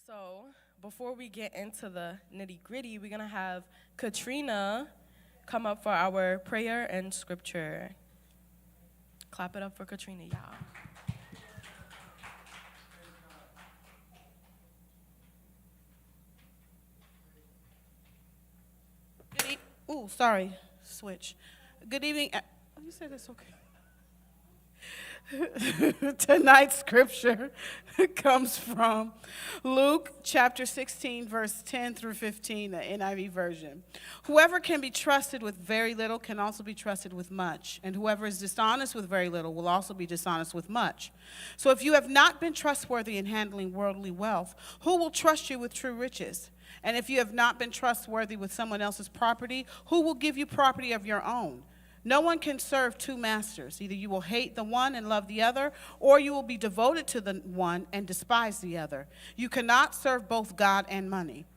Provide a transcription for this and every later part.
So, before we get into the nitty gritty, we're going to have Katrina come up for our prayer and scripture. Clap it up for Katrina, y'all. Sorry, switch. Good evening. You said it's okay. Tonight's scripture comes from Luke chapter 16, verse 10 through 15, the NIV version. Whoever can be trusted with very little can also be trusted with much, and whoever is dishonest with very little will also be dishonest with much. So if you have not been trustworthy in handling worldly wealth, who will trust you with true riches? And if you have not been trustworthy with someone else's property, who will give you property of your own? No one can serve two masters. Either you will hate the one and love the other, or you will be devoted to the one and despise the other. You cannot serve both God and money.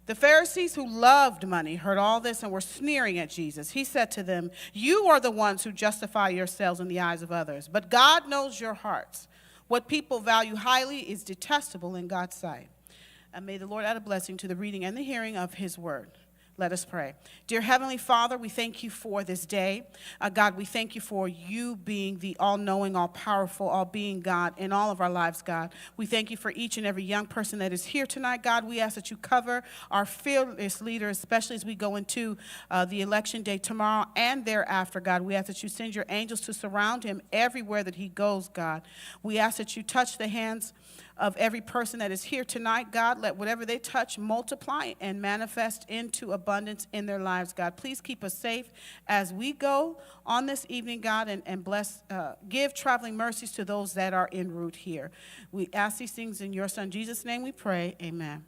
The Pharisees who loved money heard all this and were sneering at Jesus. He said to them, "You are the ones who justify yourselves in the eyes of others, but God knows your hearts. What people value highly is detestable in God's sight." And may the Lord add a blessing to the reading and the hearing of his word. Let us pray. Dear Heavenly Father, we thank you for this day. God, we thank you for you being the all-knowing, all-powerful, all-being God in all of our lives, God. We thank you for each and every young person that is here tonight, God. We ask that you cover our fearless leader, especially as we go into the election day tomorrow and thereafter, God. We ask that you send your angels to surround him everywhere that he goes, God. We ask that you touch the hands of every person that is here tonight, God. Let whatever they touch multiply and manifest into abundance in their lives, God. Please keep us safe as we go on this evening, God, and bless, give traveling mercies to those that are en route here. We ask these things in your Son, Jesus' name we pray. Amen.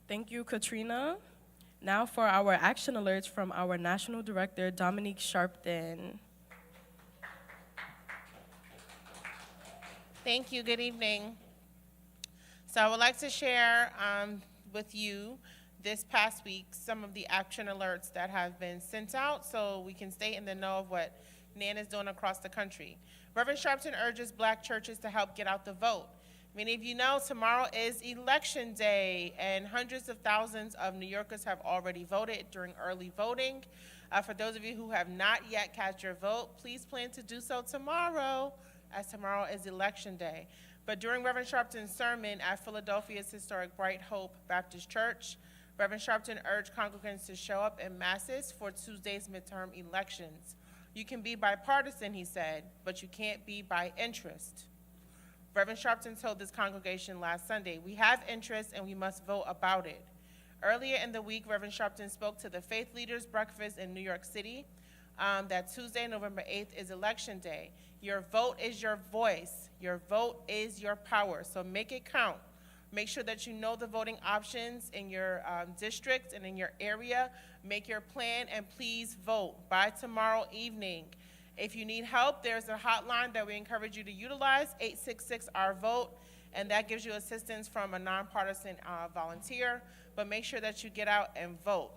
Thank you, Katrina. Now for our action alerts from our National Director, Dominique Sharpton. Thank you. Good evening. So I would like to share with you this past week some of the action alerts that have been sent out so we can stay in the know of what NAN is doing across the country. Reverend Sharpton urges black churches to help get out the vote. Many of you know tomorrow is Election Day, and hundreds of thousands of New Yorkers have already voted during early voting. For those of you who have not yet cast your vote, please plan to do so tomorrow, as tomorrow is Election Day. But during Reverend Sharpton's sermon at Philadelphia's historic Bright Hope Baptist Church, Reverend Sharpton urged congregants to show up in masses for Tuesday's midterm elections. You can be bipartisan, he said, but you can't be by interest. Reverend Sharpton told this congregation last Sunday, "We have interest and we must vote about it." Earlier in the week, Reverend Sharpton spoke to the Faith Leaders Breakfast in New York City. That Tuesday, November 8th, is Election Day. Your vote is your voice. Your vote is your power, so make it count. Make sure that you know the voting options in your district and in your area. Make your plan, and please vote by tomorrow evening. If you need help, there's a hotline that we encourage you to utilize, 866-OUR-VOTE, and that gives you assistance from a nonpartisan volunteer, but make sure that you get out and vote.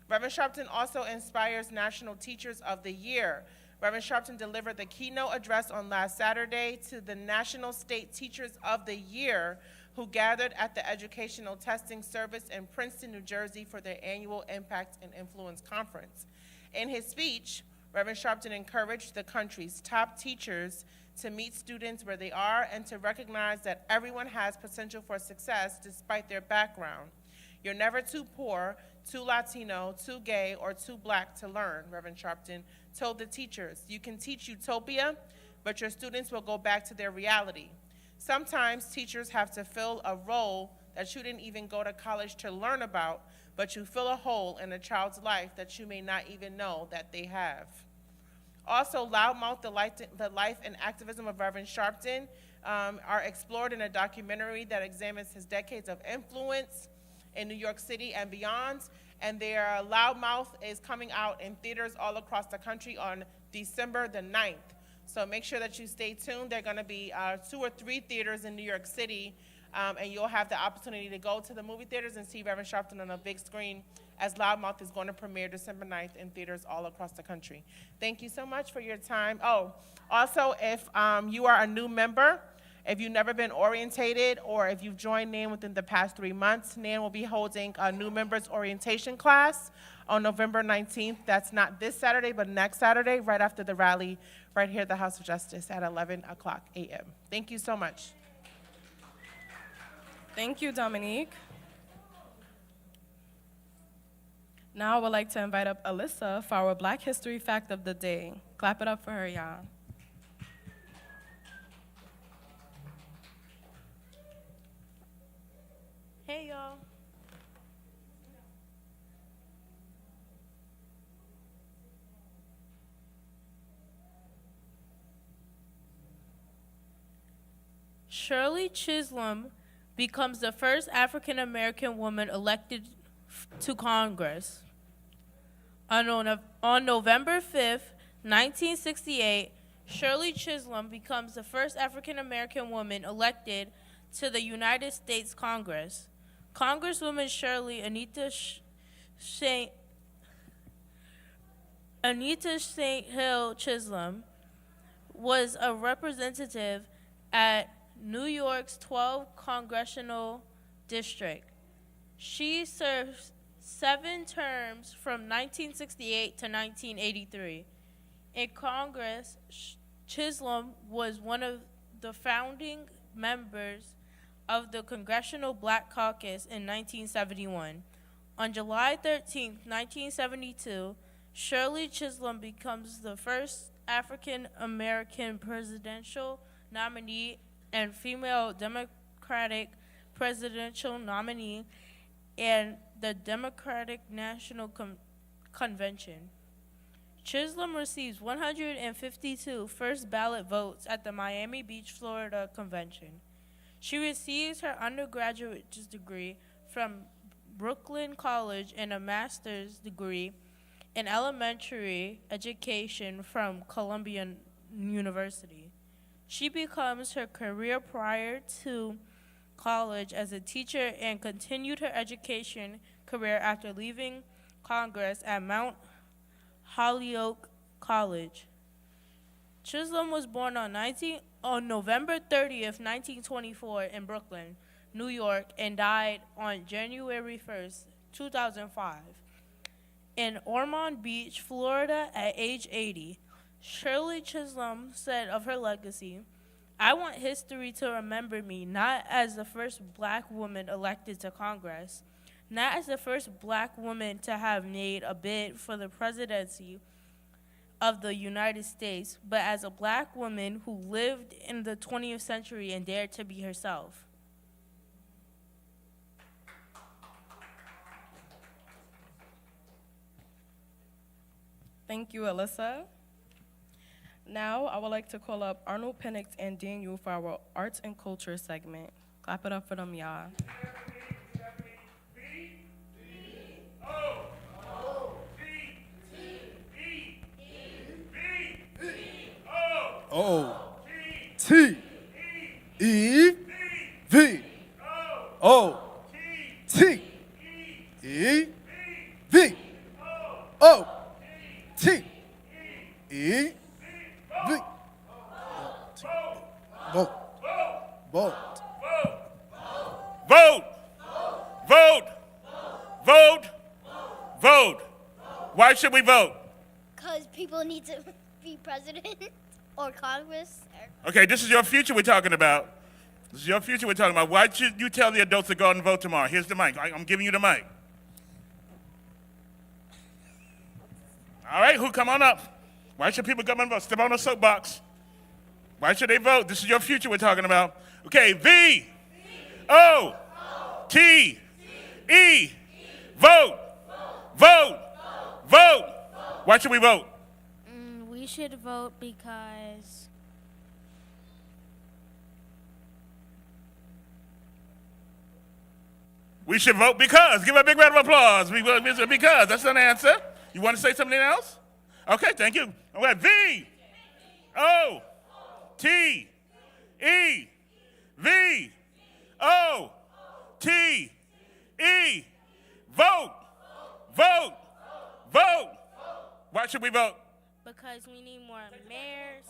Reverend Sharpton also inspires National Teachers of the Year. Reverend Sharpton delivered the keynote address on last Saturday to the National State Teachers of the Year who gathered at the Educational Testing Service in Princeton, New Jersey for their annual Impact and Influence Conference. In his speech, Reverend Sharpton encouraged the country's top teachers to meet students where they are and to recognize that everyone has potential for success despite their background. You're never too poor, too Latino, too gay, or too black to learn, Reverend Sharpton told the teachers. You can teach utopia, but your students will go back to their reality. Sometimes teachers have to fill a role that you didn't even go to college to learn about, but you fill a hole in a child's life that you may not even know that they have. Also, Loudmouth, the life and activism of Reverend Sharpton are explored in a documentary that examines his decades of influence in New York City and beyond, and their Loudmouth is coming out in theaters all across the country on December the 9th. So make sure that you stay tuned. There are going to be 2 or 3 theaters in New York City And you'll have the opportunity to go to the movie theaters and see Reverend Sharpton on a big screen, as Loudmouth is going to premiere December 9th in theaters all across the country. Thank you so much for your time. Oh, also, if you are a new member, if you've never been orientated, or if you've joined NAN within the past 3 months, NAN will be holding a new members orientation class on November 19th. That's not this Saturday, but next Saturday, right after the rally, right here at the House of Justice at 11 o'clock a.m. Thank you so much. Thank you, Dominique. Now I would like to invite up Alyssa for our Black History Fact of the Day. Clap it up for her, y'all. Hey, y'all. Shirley Chisholm becomes the first African American woman elected to Congress. On November 5th, 1968, Shirley Chisholm becomes the first African American woman elected to the United States Congress. Congresswoman Shirley Anita St. Hill Chisholm was a representative at New York's 12th Congressional District. She served 7 terms from 1968 to 1983. In Congress, Chisholm was one of the founding members of the Congressional Black Caucus in 1971. On July 13, 1972, Shirley Chisholm becomes the first African American presidential nominee and female Democratic presidential nominee in the Democratic National Convention. Chisholm receives 152 first ballot votes at the Miami Beach, Florida Convention. She receives her undergraduate degree from Brooklyn College and a master's degree in elementary education from Columbia University. She becomes her career prior to college as a teacher and continued her education career after leaving Congress at Mount Holyoke College. Chisholm was born on November 30th, 1924 in Brooklyn, New York, and died on January 1st, 2005. In Ormond Beach, Florida at age 80, Shirley Chisholm said of her legacy, "I want history to remember me not as the first black woman elected to Congress, not as the first black woman to have made a bid for the presidency of the United States, but as a black woman who lived in the 20th century and dared to be herself." Thank you, Alyssa. Now, I would like to call up Arnold Penix and Daniel for our Arts and Culture segment. Clap it up for them, y'all. O T E V O T E V O T E V. Vote. Vote. Vote! Vote! Vote! Vote! Why should we vote? Because people need to be president or Congress. Okay, this is your future we're talking about. This is your future we're talking about. Why should you tell the adults to go out and vote tomorrow? Here's the mic. I'm giving you the mic. All right, who come on up? Why should people come and vote? Step on the soapbox. Why should they vote? This is your future we're talking about. Okay, V O T E. Vote. Vote. Vote. Why should we vote? We should vote because We should vote because. Give a big round of applause. Because. That's an answer. You want to say something else? Okay, thank you. All right, V O T E V O T E. Vote. Vote. Vote. Why should we vote? Because we need more mayors.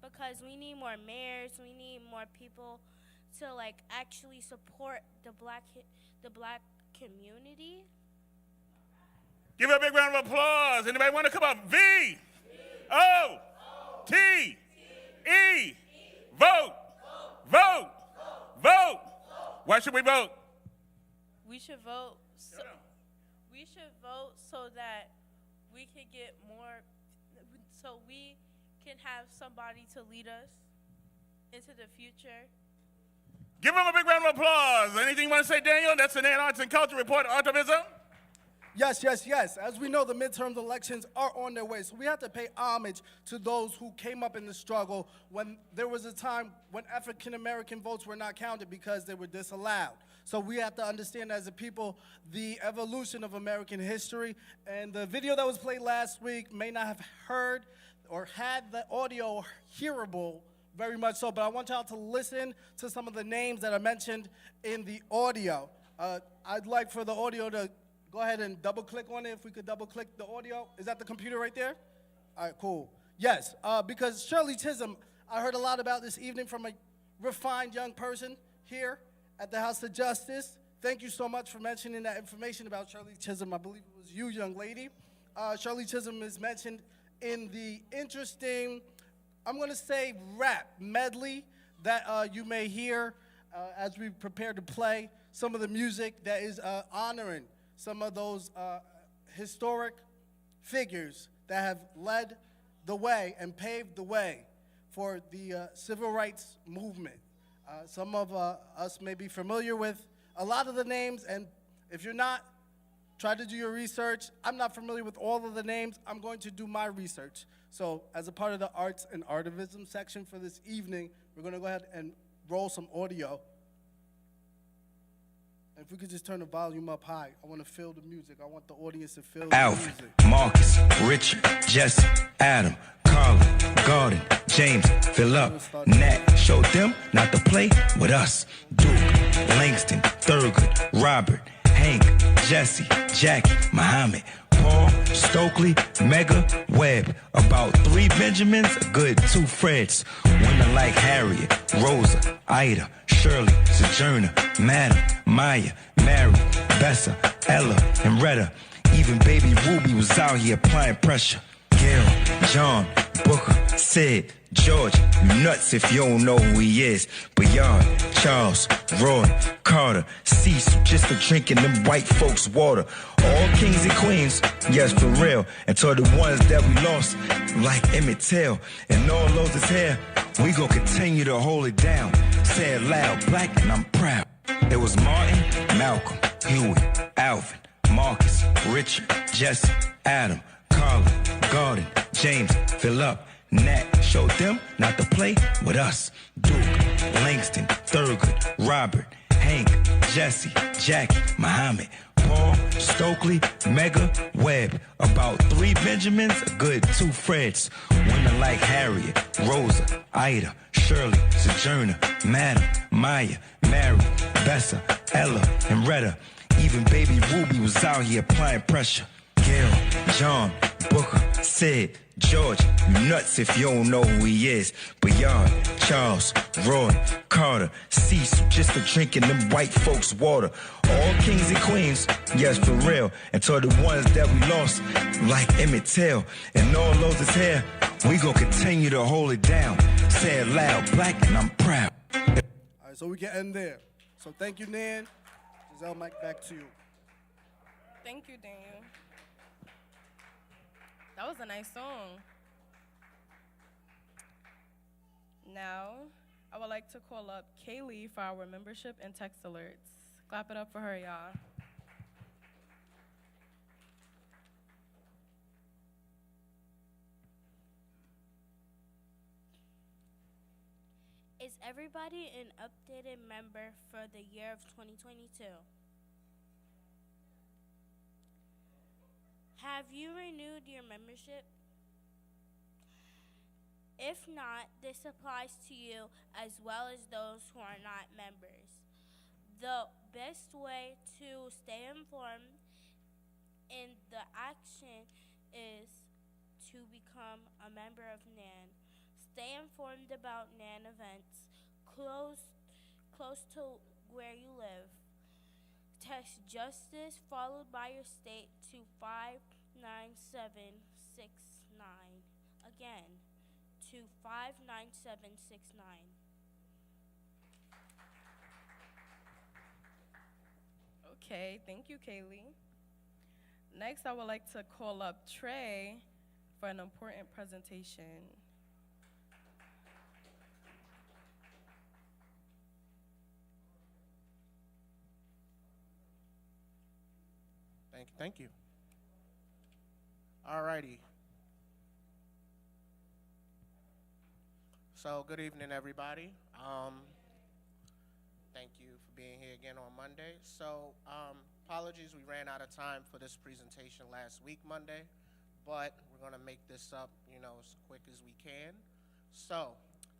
Because we need more mayors. We need more people to like actually support the black community. Give her a big round of applause. Anybody want to come up? V O T E. Vote. Vote. Vote. Why should we vote? We should vote. We should vote so that we can get more, so we can have somebody to lead us into the future. Give them a big round of applause. Anything you want to say, Daniel? That's the NAN Arts and Culture Report, Artivism. Yes, yes, yes. As we know, the midterm elections are on their way, so we have to pay homage to those who came up in the struggle when there was a time when African-American votes were not counted because they were disallowed. So we have to understand as a people the evolution of American history. And the video that was played last week may not have heard or had the audio hearable very much so, but I want y'all to listen to some of the names that are mentioned in the audio. I'd like for the audio to go ahead and double-click on it. If we could double-click the audio. Is that the computer right there? All right, cool. Yes, because Shirley Chisholm, I heard a lot about this evening from a refined young person here at the House of Justice. Thank you so much for mentioning that information about Shirley Chisholm. I believe it was you, young lady. Shirley Chisholm is mentioned in the interesting, I'm going to say, rap medley that you may hear as we prepare to play some of the music that is honoring some of those historic figures that have led the way and paved the way for the civil rights movement. Some of us may be familiar with a lot of the names, and if you're not, try to do your research. I'm not familiar with all of the names. I'm going to do my research. So as a part of the arts and artivism section for this evening, we're going to go ahead and roll some audio. If we could just turn the volume up high, I want to feel the music. I want the audience to feel the Alfred, music. Marcus, Richard, Jesse, Adam, Carla, Gordon, James, Philip, Nat. Showed them not to play with us. Duke, Langston, Thurgood, Robert, Hank, Jesse, Jackie, Muhammad, Paul, Stokely, Mega, Webb. About 3 Benjamins, a good 2 Freds. Women like Harriet, Rosa, Ida, Shirley, Sojourner, Madam, Maya, Mary, Bessa, Ella, and Retta. Even baby Ruby was out here applying pressure. Gail, John, Booker, Sid, George, you nuts if you don't know who he is. Bayard, Charles, Roy, Carter, Cecil, just for drinking them white folks' water. All kings and queens, yes, for real. And to the ones that we lost, like Emmett Till, and all those is here, we gon' continue to hold it down. Say it loud, black, and I'm proud. It was Martin, Malcolm, Huey, Alvin, Marcus, Richard, Jesse, Adam, Carla, Gordon, James, Philip, Nat. Showed them not to play with us. Duke, Langston, Thurgood, Robert, Hank, Jesse, Jackie, Muhammad, Paul, Stokely, Mega, Webb. About 3 Benjamins, a good 2 Freds. Women like Harriet, Rosa, Ida, Shirley, Sojourner, Madam, Maya, Mary, Bessa, Ella, and Retta. Even baby Ruby was out here applying pressure. Gail, John, Booker, Sid, George, you nuts if you don't know who he is. Bayard, Charles, Roy, Carter, Cecil, just for drinking them white folks' water. All kings and queens, yes, for real. And to the ones that we lost, like Emmett Till, and all those is here, we gon' continue to hold it down. Say it loud, black, and I'm proud. All right, so we can end there. So thank you, Nan. Giselle, Mike, back to you. Thank you, Daniel. That was a nice song. Now, I would like to call up Kaylee for our membership and text alerts. Clap it up for her, y'all. Is everybody an updated member for the year of 2022? Have you renewed your membership? If not, this applies to you as well as those who are not members. the best way to stay informed and the action is to become a member of NAN. Stay informed about NAN events close to where you live. Text justice followed by your state to 59769. Again, to 59769. Okay, thank you, Kaylee. Next, I would like to call up Trey for an important presentation. Thank you. All righty. So, good evening, everybody. Thank you for being here again on Monday. So, apologies, we ran out of time for this presentation last week, Monday, but we're going to make this up, as quick as we can. So,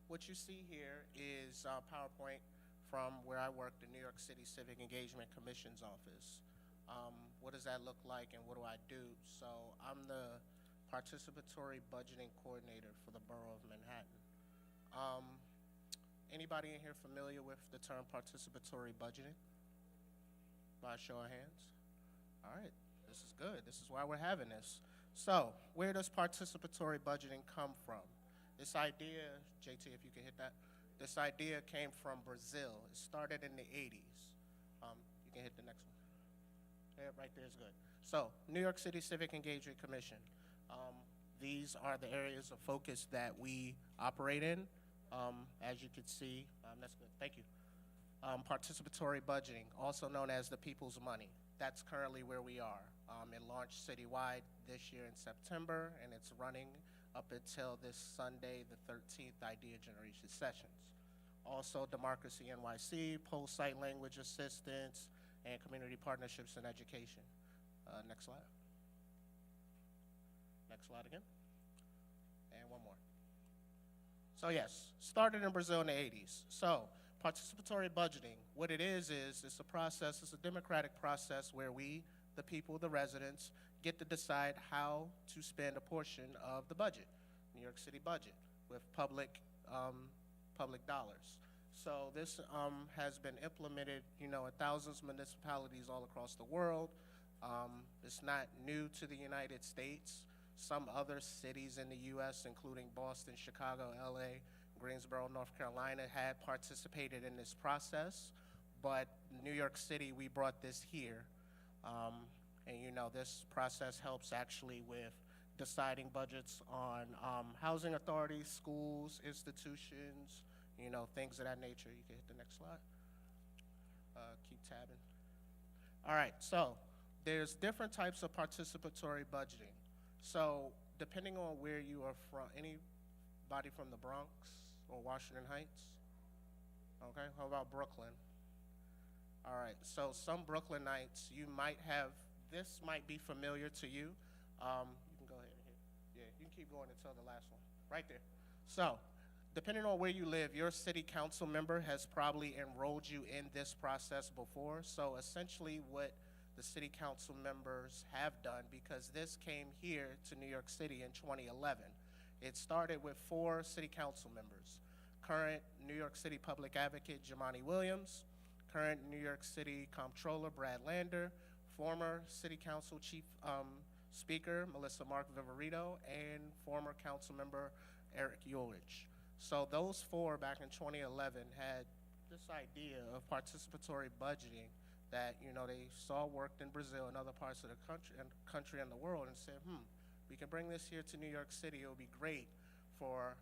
what you see here is PowerPoint from where I work, the New York City Civic Engagement Commission's office. What does that look like and what do I do? So I'm the participatory budgeting coordinator for the Borough of Manhattan. Anybody in here familiar with the term participatory budgeting? By a show of hands? All right, this is good. This is why we're having this. So where does participatory budgeting come from? This idea, JT, if you could hit that, this idea came from Brazil. It started in the 80s. You can hit the next one. Yeah, right there is good. So, New York City Civic Engagement Commission. These are the areas of focus that we operate in. As you can see, that's good. Thank you. Participatory budgeting, also known as the people's money. That's currently where we are. It launched citywide this year in September, and it's running up until this Sunday, the 13th Idea Generation Sessions. Also, Democracy NYC, post-site language assistance, and community partnerships in education. Next slide. Next slide again. And one more. So yes, started in Brazil in the 80s. So participatory budgeting, what it is it's a process, it's a democratic process where we, the people, the residents, get to decide how to spend a portion of the budget, New York City budget, with public dollars. So this has been implemented, in thousands of municipalities all across the world. It's not new to the United States. Some other cities in the U.S., including Boston, Chicago, L.A., Greensboro, North Carolina, had participated in this process. But New York City, we brought this here. And, this process helps actually with deciding budgets on housing authorities, schools, institutions, things of that nature. You can hit the next slide. Keep tabbing. All right, so there's different types of participatory budgeting. So depending on where you are from, anybody from the Bronx or Washington Heights? Okay, how about Brooklyn? All right, so some Brooklynites, this might be familiar to you. You can go ahead and hit, yeah, you can keep going until the last one, right there. So, depending on where you live, your city council member has probably enrolled you in this process before. So essentially what the city council members have done, because this came here to New York City in 2011. It started with 4 city council members. Current New York City Public Advocate Jamani Williams, current New York City Comptroller Brad Lander, former City Council Chief Speaker Melissa Mark Viverito, and former council member Eric Ulrich. So those 4 back in 2011 had this idea of participatory budgeting that they saw worked in Brazil and other parts of the country and the world, and said, we can bring this here to New York City. It would be great for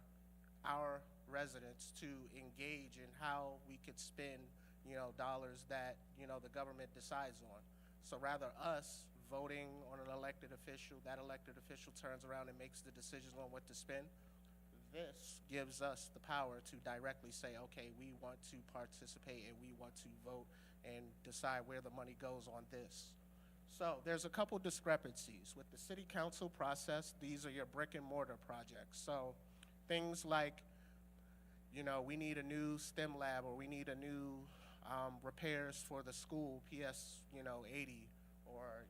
our residents to engage in how we could spend dollars that the government decides on. So rather us voting on an elected official, that elected official turns around and makes the decisions on what to spend. This gives us the power to directly say, okay, we want to participate and we want to vote and decide where the money goes on this. So there's a couple discrepancies. With the city council process, these are your brick and mortar projects. So things like, we need a new STEM lab, or we need a new repairs for the school, PS, 80, or,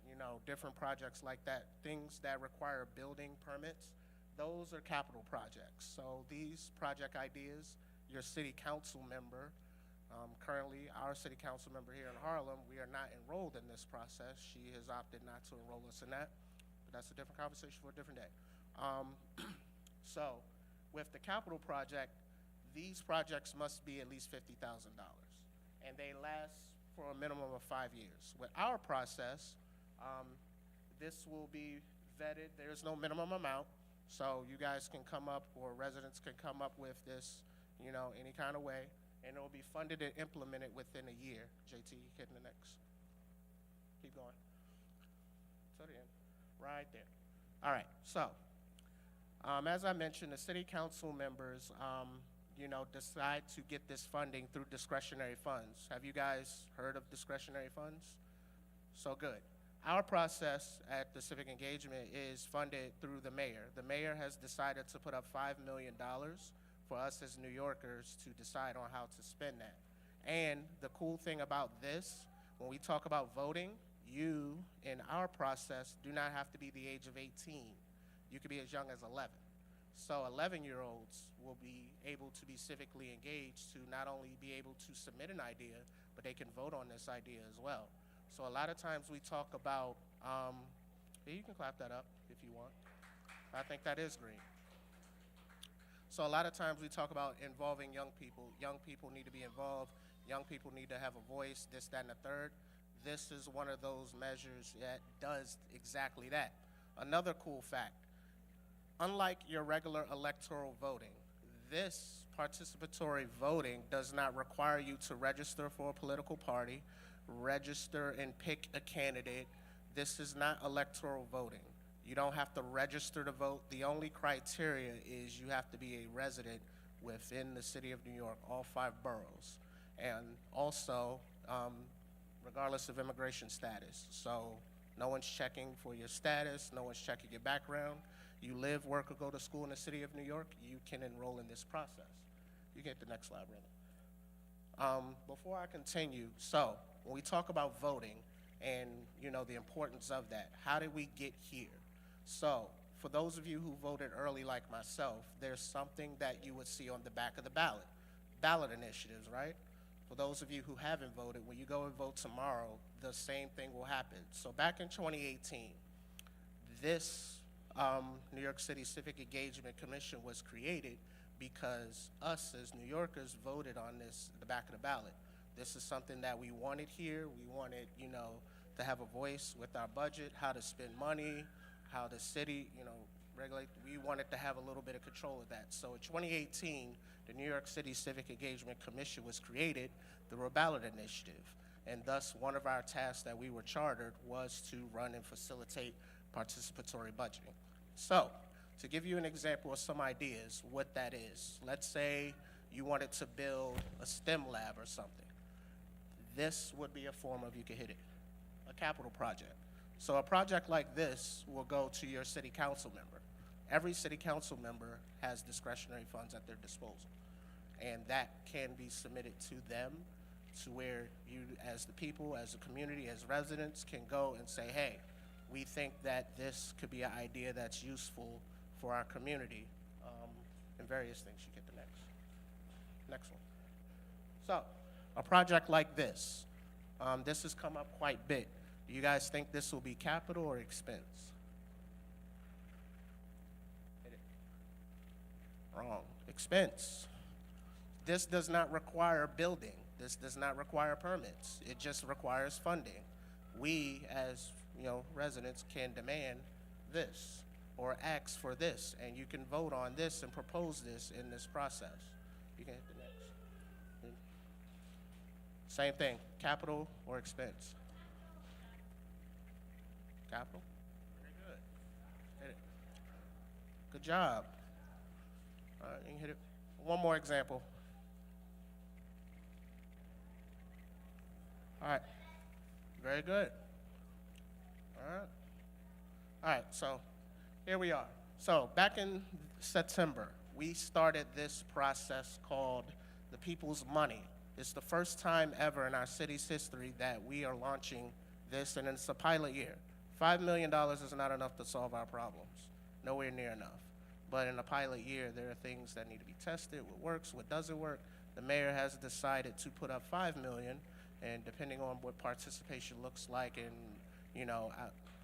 different projects like that, things that require building permits, those are capital projects. So these project ideas, your city council member, currently our city council member here in Harlem, we are not enrolled in this process. She has opted not to enroll us in that, but that's a different conversation for a different day. So with the capital project, these projects must be at least $50,000, and they last for a minimum of 5 years. With our process, this will be vetted. There's no minimum amount, so you guys can come up, or residents can come up with this, any kind of way, and it will be funded and implemented within a year. JT, hitting the next. Keep going. To the end. Right there. All right, so as I mentioned, the city council members, decide to get this funding through discretionary funds. Have you guys heard of discretionary funds? So good. Our process at the Civic Engagement is funded through the mayor. The mayor has decided to put up $5 million for us as New Yorkers to decide on how to spend that. And the cool thing about this, when we talk about voting, you, in our process, do not have to be the age of 18. You could be as young as 11. So 11-year-olds will be able to be civically engaged to not only be able to submit an idea, but they can vote on this idea as well. So a lot of times we talk about, yeah, you can clap that up if you want. I think that is great. So a lot of times we talk about involving young people. Young people need to be involved. Young people need to have a voice, this, that, and the third. This is one of those measures that does exactly that. Another cool fact, unlike your regular electoral voting, this participatory voting does not require you to register for a political party, register and pick a candidate. This is not electoral voting. You don't have to register to vote. The only criteria is you have to be a resident within the city of New York, all 5 boroughs, and also regardless of immigration status. So no one's checking for your status, no one's checking your background. You live, work, or go to school in the city of New York, you can enroll in this process. You get the next slide, brother. Before I continue, so when we talk about voting and the importance of that, how did we get here? So for those of you who voted early like myself, there's something that you would see on the back of the ballot initiatives, right? For those of you who haven't voted, when you go and vote tomorrow, the same thing will happen. So back in 2018, this New York City Civic Engagement Commission was created because us as New Yorkers voted on this at the back of the ballot. This is something that we wanted here. We wanted, to have a voice with our budget, how to spend money, how the city, regulate. We wanted to have a little bit of control of that. So in 2018, the New York City Civic Engagement Commission was created through a ballot initiative. And thus, one of our tasks that we were chartered was to run and facilitate participatory budgeting. So, to give you an example of some ideas, what that is, let's say you wanted to build a STEM lab or something. This would be a form of, you can hit it, a capital project. So a project like this will go to your city council member. Every city council member has discretionary funds at their disposal. And that can be submitted to them to where you, as the people, as a community, as residents, can go and say, hey, we think that this could be an idea that's useful for our community, and various things. You get the next one. So, a project like this, this has come up quite a bit. Do you guys think this will be capital or expense? Hit it. Wrong. Expense. This does not require building. This does not require permits. It just requires funding. We, as residents, can demand this or ask for this, and you can vote on this and propose this in this process. You can hit the next. Same thing, capital or expense? Capital? Very good. Hit it. Good job. All right, you can hit it. One more example. All right. Very good. All right, so here we are. So back in September, we started this process called the People's Money. It's the first time ever in our city's history that we are launching this, and it's a pilot year. $5 million is not enough to solve our problems, nowhere near enough. But in a pilot year, there are things that need to be tested, what works, what doesn't work. The mayor has decided to put up $5 million, and depending on what participation looks like and,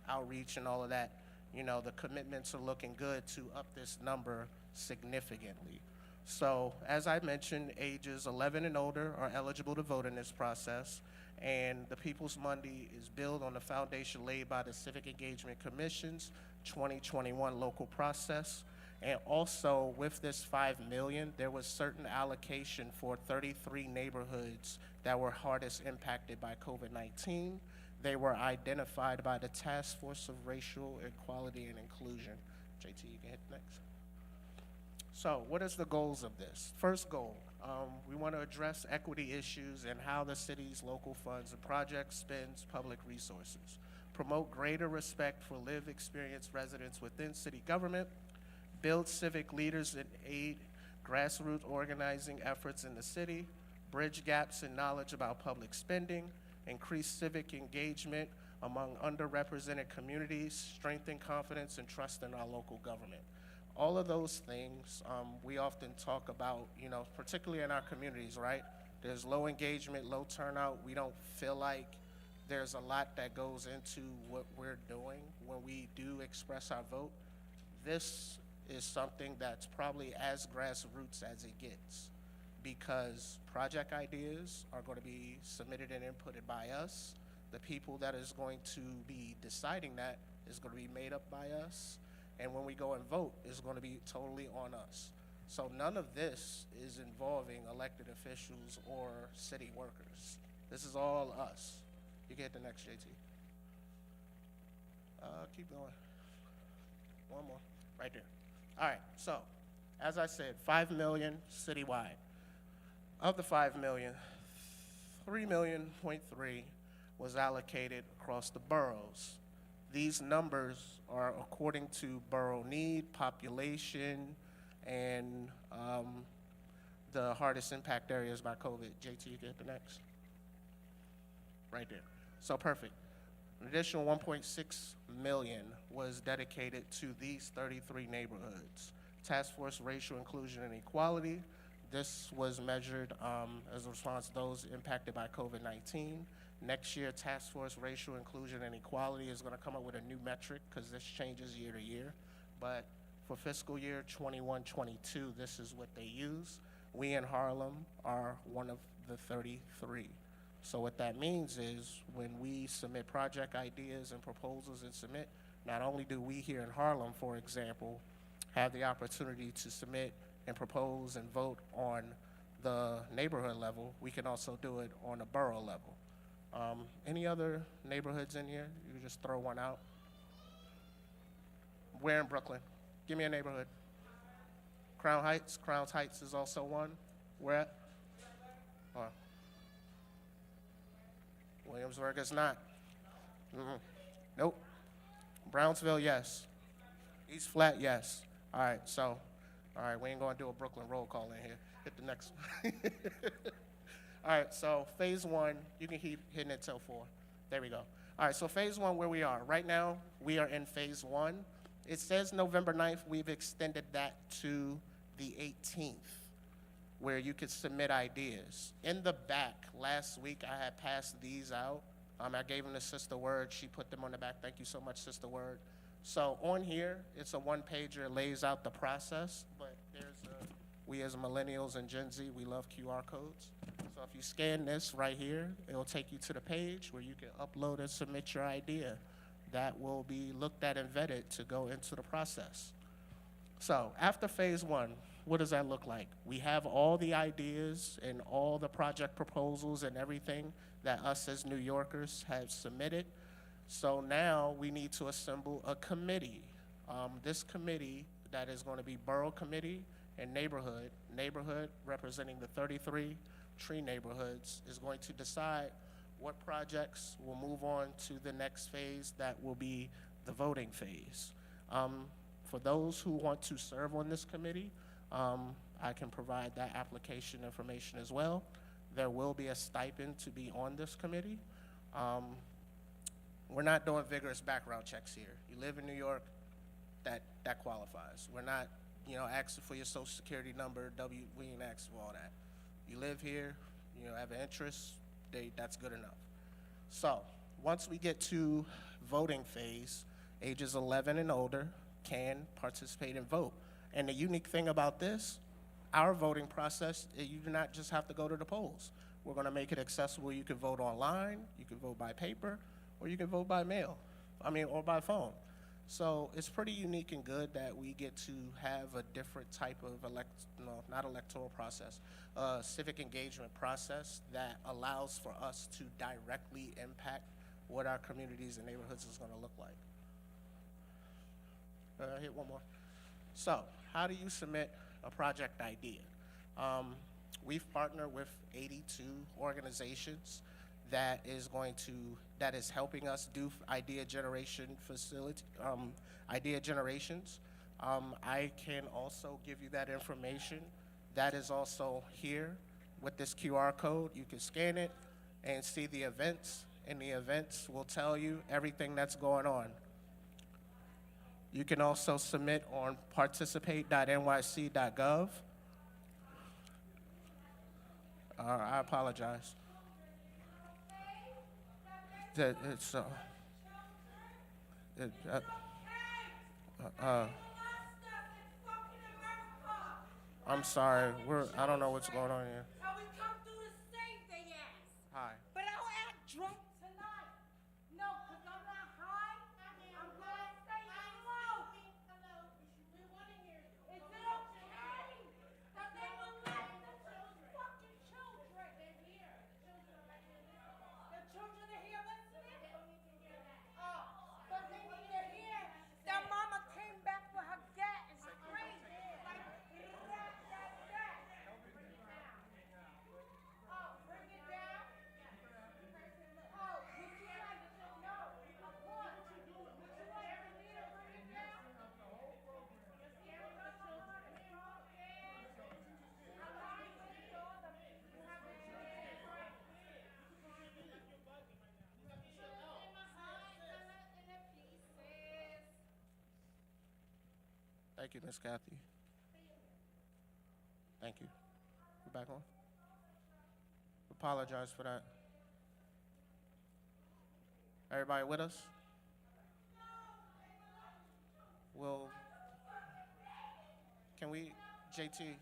outreach and all of that, the commitments are looking good to up this number significantly. So, as I mentioned, ages 11 and older are eligible to vote in this process, and the People's Monday is built on the foundation laid by the Civic Engagement Commission's 2021 local process. And also, with this $5 million, there was certain allocation for 33 neighborhoods that were hardest impacted by COVID-19. They were identified by the Task Force of Racial Equality and Inclusion. JT, you can hit next. So, what is the goals of this? First goal, we want to address equity issues and how the city's local funds and projects spends public resources. Promote greater respect for lived experience residents within city government. Build civic leaders and aid grassroots organizing efforts in the city. Bridge gaps in knowledge about public spending. Increase civic engagement among underrepresented communities. Strengthen confidence and trust in our local government. All of those things we often talk about, particularly in our communities, right? There's low engagement, low turnout. We don't feel like there's a lot that goes into what we're doing when we do express our vote. This is something that's probably as grassroots as it gets, because project ideas are going to be submitted and inputted by us. The people that is going to be deciding that is going to be made up by us. And when we go and vote, it's going to be totally on us. So none of this is involving elected officials or city workers. This is all us. You get the next, JT. Keep going. One more, right there. All right, so as I said, 5 million citywide. Of the 5 million, 3.3 million was allocated across the boroughs. These numbers are according to borough need, population, and the hardest impact areas by COVID. JT, you get the next. Right there. So perfect. An additional 1.6 million was dedicated to these 33 neighborhoods. Task Force Racial Inclusion and Equality. This was measured as a response to those impacted by COVID-19. Next year, Task Force Racial Inclusion and Equality is going to come up with a new metric because this changes year to year. But for fiscal year 21-22, this is what they use. We in Harlem are one of the 33. So what that means is when we submit project ideas and proposals and submit, not only do we here in Harlem, for example, have the opportunity to submit and propose and vote on the neighborhood level, we can also do it on a borough level. Any other neighborhoods in here? You can just throw one out. Where in Brooklyn? Give me a neighborhood. Crown Heights. Crown Heights is also one. Where at? Oh. Williamsburg is not. Nope. Brownsville, yes. East Flat, yes. All right, we ain't gonna do a Brooklyn roll call in here. Hit the next one. All right, so phase one, you can keep hitting it till 4. There we go. All right, so phase one, where we are. Right now, we are in phase one. It says November 9th. We've extended that to the 18th, where you could submit ideas. In the back, last week, I had passed these out. I gave them to Sister Word. She put them on the back. Thank you so much, Sister Word. So on here, it's a one-pager. It lays out the process, but we as millennials and Gen Z, we love QR codes. So if you scan this right here, it'll take you to the page where you can upload and submit your idea. That will be looked at and vetted to go into the process. So after phase one, what does that look like? We have all the ideas and all the project proposals and everything that us as New Yorkers have submitted. So now we need to assemble a committee. This committee that is going to be borough committee and neighborhood representing the 33 tree neighborhoods, is going to decide what projects will move on to the next phase that will be the voting phase. For those who want to serve on this committee, I can provide that application information as well. there will be a stipend to be on this committee. We're not doing vigorous background checks here. You live in New York, that qualifies. We're not, asking for your social security number, we ain't asking for all that. You live here, have an interest, that's good enough. So, once we get to voting phase, ages 11 and older can participate and vote. And the unique thing about this, our voting process, you do not just have to go to the polls. We're gonna make it accessible. You can vote online, you can vote by paper, or you can vote by mail, or by phone. So it's pretty unique and good that we get to have a different type of not electoral process, civic engagement process that allows for us to directly impact what our communities and neighborhoods is gonna look like. Hit one more. So, how do you submit a project idea? We've partnered with 82 organizations that is helping us do idea generation idea generations. I can also give you that information. That is also here with this QR code. You can scan it and see the events, and the events will tell you everything that's going on. You can also submit on participate.nyc.gov. I apologize. I'm sorry. I don't know what's going on here. How we come through to save they ass. Hi. But I don't act drunk tonight. No, because I'm not high. I'm going to stay low. Hello. We want to hear you. Is it okay that they will let the fucking children? They're here. The children are here listening? They don't need to hear that. Oh, but they need to hear that mama came back for her gat and screamed like rat. Oh, bring it down. Oh, would you like to know? Of course. Would you like for me to bring it down? You're scaring the children. I'm not even sure that you have a chance. Thank you, Miss Kathy. Thank you. You back on? Apologize for that. Everybody with us? Can we, JT?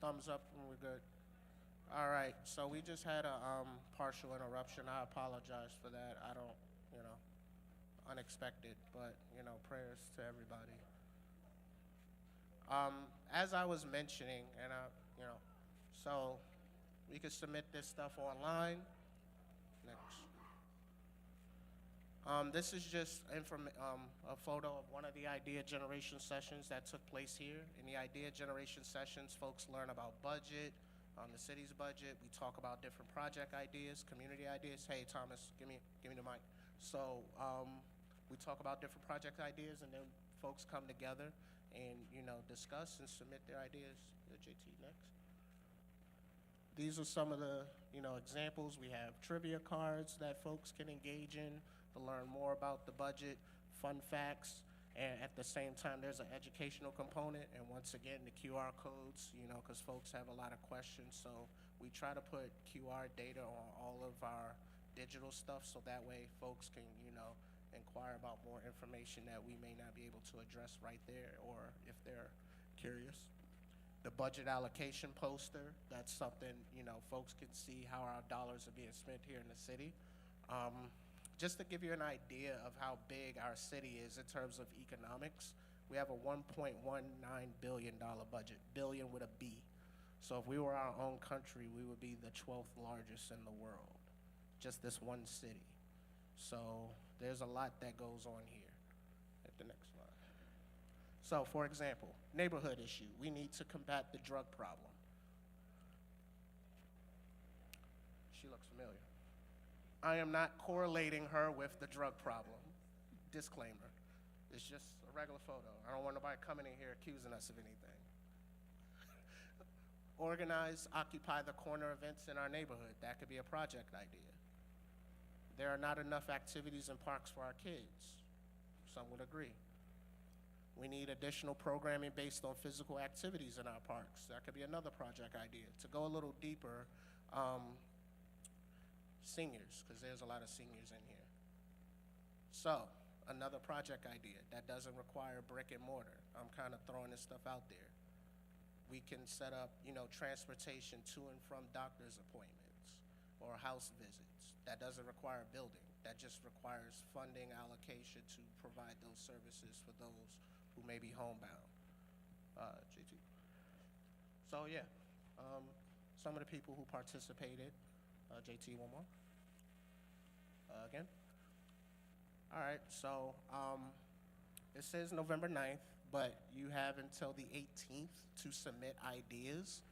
Thumbs up when we're good. All right, so we just had a partial interruption. I apologize for that. I don't, you know, unexpected, but, you know, prayers to everybody. As I was mentioning, and you know, so we could submit this stuff online. Next. This is just a photo of one of the idea generation sessions that took place here. In the idea generation sessions, folks learn about budget, the city's budget. We talk about different project ideas, community ideas. Hey, Thomas, give me the mic. So we talk about different project ideas, and then folks come together and, you know, discuss and submit their ideas. JT, next. These are some of the, you know, examples. We have trivia cards that folks can engage in to learn more about the budget, fun facts, and at the same time, there's an educational component. And once again, the QR codes, you know, because folks have a lot of questions. So we try to put QR data on all of our digital stuff so that way folks can, you know, inquire about more information that we may not be able to address right there, or if they're curious. The budget allocation poster, that's something, you know, folks can see how our dollars are being spent here in the city. Just to give you an idea of how big our city is in terms of economics, we have a $1.19 billion budget, billion with a B. So if we were our own country, we would be the 12th largest in the world, just this one city. So there's a lot that goes on here. At the next slide. So for example, neighborhood issue. We need to combat the drug problem. She looks familiar. I am not correlating her with the drug problem. Disclaimer. It's just a regular photo. I don't want nobody coming in here accusing us of anything. Organize, occupy the corner events in our neighborhood. That could be a project idea. There are not enough activities in parks for our kids. Some would agree. We need additional programming based on physical activities in our parks. That could be another project idea. To go a little deeper, seniors, because there's a lot of seniors in here. So, another project idea that doesn't require brick and mortar. I'm kind of throwing this stuff out there. We can set up, you know, transportation to and from doctor's appointments or house visits. That doesn't require a building. That just requires funding allocation to provide those services for those who may be homebound. JT. So yeah, some of the people who participated. JT, one more. Again. All right, so it says November 9th, but you have until the 18th to submit ideas.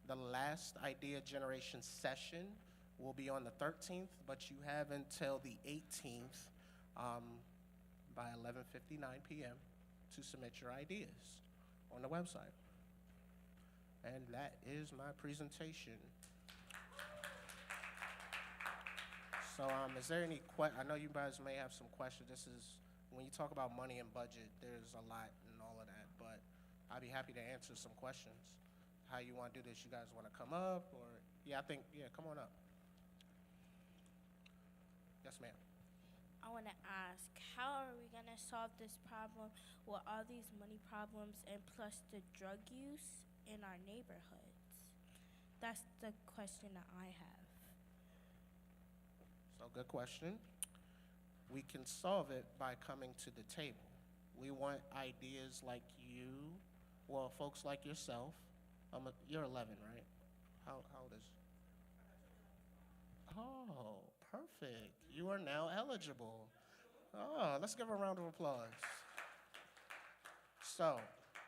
The last idea generation session will be on the 13th, but you have until the 18th by 11:59 p.m. to submit your ideas on the website. And that is my presentation. So is there any I know you guys may have some questions. This is, when you talk about money and budget, there's a lot and all of that, but I'd be happy to answer some questions. How you want to do this? You guys want to come up, or, yeah, come on up. Yes, ma'am. I want to ask, how are we going to solve this problem with all these money problems and plus the drug use in our neighborhoods? That's the question that I have. So good question. We can solve it by coming to the table. We want ideas like you, well, folks like yourself. You're 11, right? How old is? Oh, perfect. You are now eligible. Oh, let's give a round of applause. So,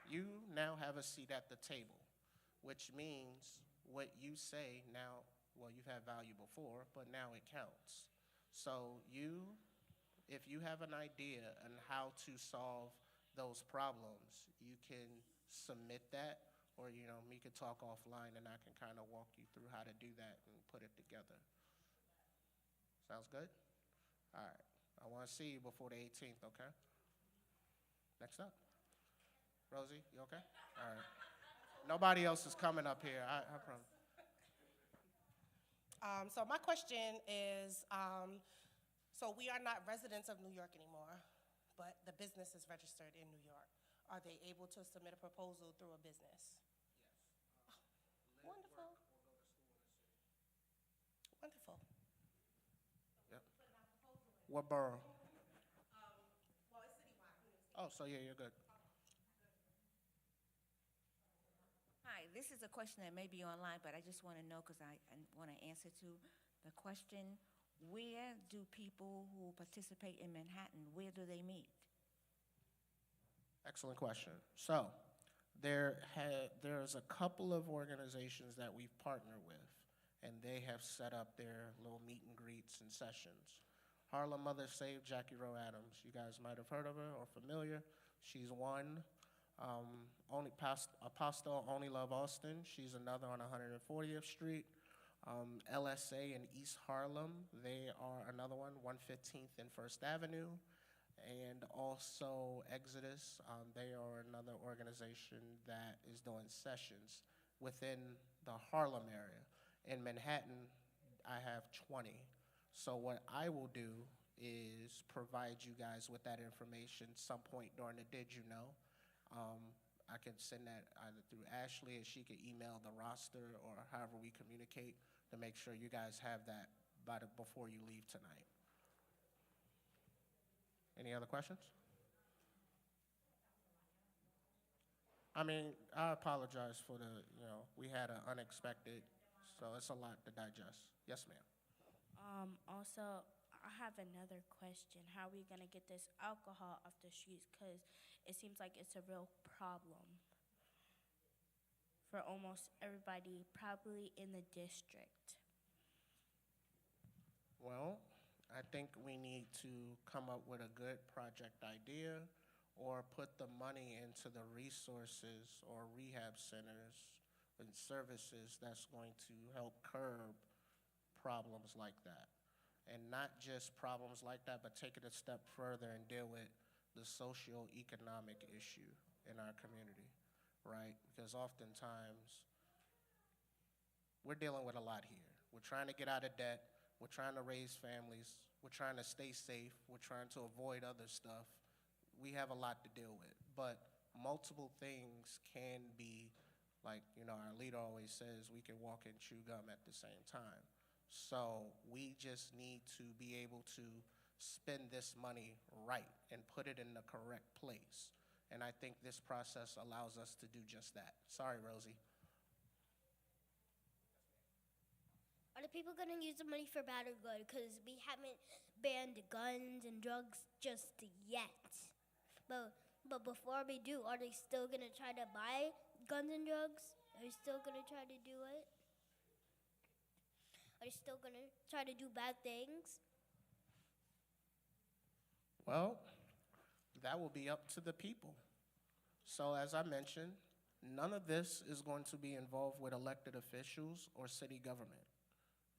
you now have a seat at the table, which means what you say now, well, you've had value before, but now it counts. So if you have an idea on how to solve those problems, you can submit that, or, you know, we could talk offline and I can kind of walk you through how to do that and put it together. Sounds good? All right. I want to see you before the 18th, okay? Next up. Rosie, you okay? All right. Nobody else is coming up here. I promise. So my question is, so we are not residents of New York anymore, but the business is registered in New York. Are they able to submit a proposal through a business? Yes. Wonderful. Wonderful. Yep. What borough? Oh, so yeah, you're good. Hi, this is a question that may be online, but I just want to know because I want to answer to the question, where do people who participate in Manhattan, where do they meet? Excellent question. So there's a couple of organizations that we've partnered with, and they have set up their little meet and greets and sessions. Harlem Mother Saved Jackie Rowe Adams. You guys might have heard of her or familiar. She's one. Apostle Only Love Austin. She's another on 140th Street. LSA in East Harlem. They are another one, 115th and First Avenue. And also Exodus. They are another organization that is doing sessions within the Harlem area. In Manhattan, I have 20. So what I will do is provide you guys with that information some point during the Did You Know. I can send that either through Ashley, and she can email the roster or however we communicate to make sure you guys have that before you leave tonight. Any other questions? I mean, I apologize for we had an unexpected, so it's a lot to digest. Yes, ma'am. Also, I have another question. How are we going to get this alcohol off the streets? Because it seems like it's a real problem for almost everybody, probably in the district. Well, I think we need to come up with a good project idea or put the money into the resources or rehab centers and services that's going to help curb problems like that. And not just problems like that, but take it a step further and deal with the socio-economic issue in our community, right? Because oftentimes, we're dealing with a lot here. We're trying to get out of debt. We're trying to raise families. We're trying to stay safe. We're trying to avoid other stuff. We have a lot to deal with. But multiple things can be, like, our leader always says, we can walk and chew gum at the same time. So we just need to be able to spend this money right and put it in the correct place. And I think this process allows us to do just that. Sorry, Rosie. Are the people going to use the money for bad or good? Because we haven't banned guns and drugs just yet. But before we do, are they still going to try to buy guns and drugs? Are they still going to try to do it? Are they still going to try to do bad things? Well, that will be up to the people. So as I mentioned, none of this is going to be involved with elected officials or city government.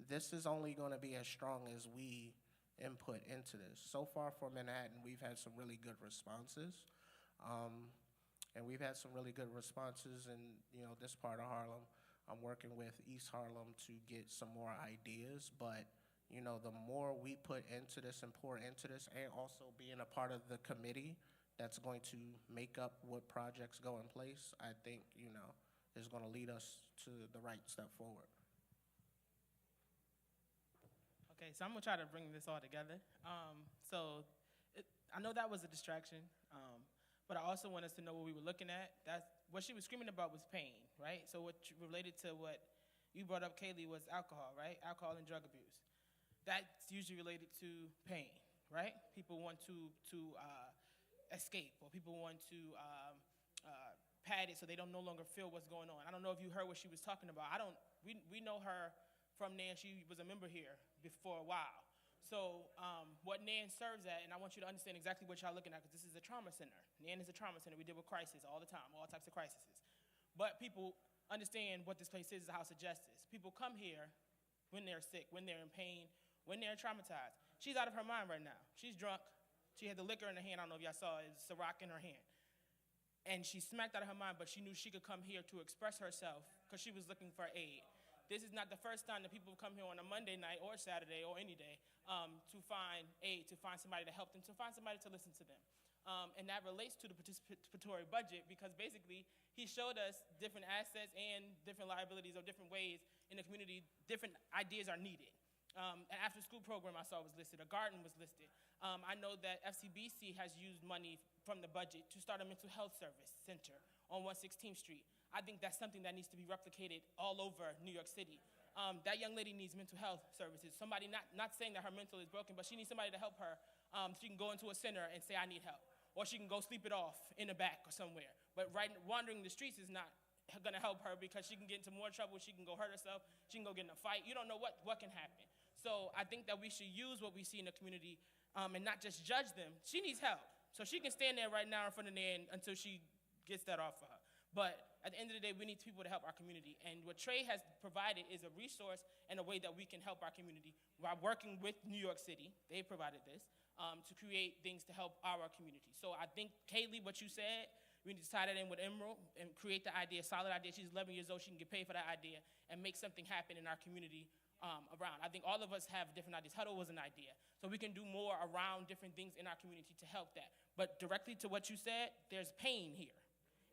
This is only going to be as strong as we input into this. So far for Manhattan, we've had some really good responses. And we've had some really good responses in this part of Harlem. I'm working with East Harlem to get some more ideas, but the more we put into this and pour into this, and also being a part of the committee that's going to make up what projects go in place, I think is going to lead us to the right step forward. Okay, so I'm gonna try to bring this all together. I know that was a distraction, but I also want us to know what we were looking at. That's what she was screaming about was pain, right? So related to what you brought up, Kaylee, was alcohol, right? Alcohol and drug abuse. That's usually related to pain, right? People want to escape, or people want to pad it so they don't no longer feel what's going on. I don't know if you heard what she was talking about. We know her from NAN. She was a member here for a while. So what NAN serves at, and I want you to understand exactly what y'all looking at, because this is a trauma center. NAN is a trauma center. We deal with crisis all the time, all types of crises. But people understand what this place is a house of justice. People come here when they're sick, when they're in pain, when they're traumatized. She's out of her mind right now. She's drunk. She had the liquor in her hand. I don't know if y'all saw it. It's a rock in her hand. And she smacked out of her mind, but she knew she could come here to express herself because she was looking for aid. This is not the first time that people come here on a Monday night or Saturday or any day to find aid, to find somebody to help them, to find somebody to listen to them. And that relates to the participatory budget because basically he showed us different assets and different liabilities or different ways in the community, different ideas are needed. An after-school program I saw was listed, a garden was listed. I know that FCBC has used money from the budget to start a mental health service center on 116th Street. I think that's something that needs to be replicated all over New York City. That young lady needs mental health services. Somebody, not saying that her mental is broken, but she needs somebody to help her. She can go into a center and say, I need help. Or she can go sleep it off in the back or somewhere. But wandering the streets is not gonna help her because she can get into more trouble, she can go hurt herself, she can go get in a fight. You don't know what can happen. So I think that we should use what we see in the community and not just judge them. She needs help. So she can stand there right now in front of Nan until she gets that off of her. But at the end of the day, we need people to help our community. And what Trey has provided is a resource and a way that we can help our community by working with New York City. They provided this to create things to help our community. So I think, Kaylee, what you said, we need to tie that in with Emerald and create the idea, solid idea. She's 11 years old. She can get paid for that idea and make something happen in our community around. I think all of us have different ideas. Huddle was an idea. So we can do more around different things in our community to help that. But directly to what you said, there's pain here.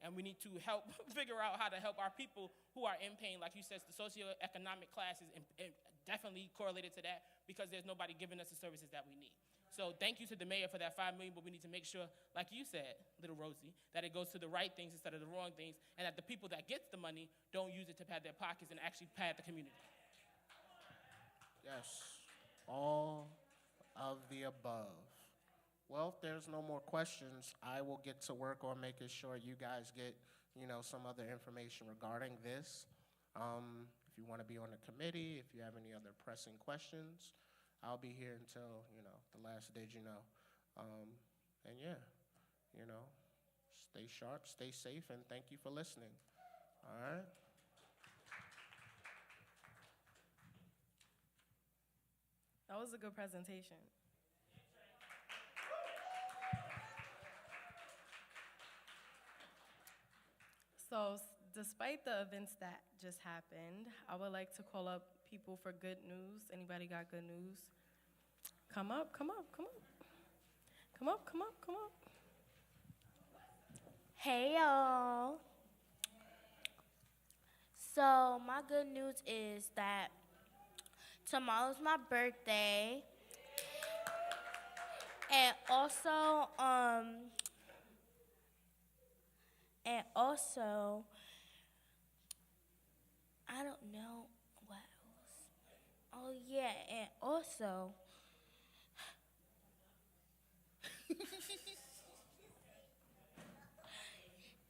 And we need to help figure out how to help our people who are in pain. Like you said, the socioeconomic class is definitely correlated to that because there's nobody giving us the services that we need. So thank you to the mayor for that $5 million, but we need to make sure, like you said, little Rosie, that it goes to the right things instead of the wrong things, and that the people that get the money don't use it to pad their pockets and actually pad the community. Yes, all of the above. Well, if there's no more questions, I will get to work on making sure you guys get, some other information regarding this. If you want to be on the committee, if you have any other pressing questions, I'll be here until, the last did, and yeah, stay sharp, stay safe, and thank you for listening. All right? That was a good presentation. So, despite the events that just happened, I would like to call up people for good news. Anybody got good news? Come up, come up, come up. Come up, come up, come up. Hey, y'all. So, my good news is that tomorrow's my birthday. And also, I don't know what else. Oh, yeah, and also,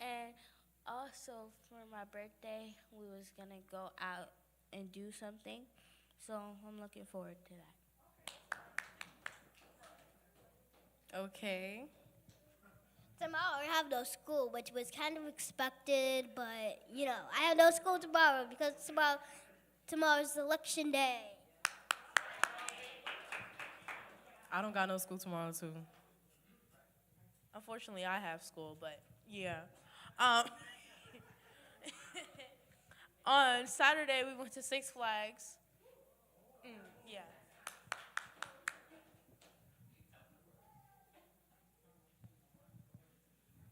and also for my birthday, we was gonna go out and do something. So I'm looking forward to that. Okay. Tomorrow I have no school, which was kind of expected, but I have no school tomorrow because tomorrow's election day. I don't got no school tomorrow, too. Unfortunately, I have school, but yeah. On Saturday, we went to Six Flags. Yeah.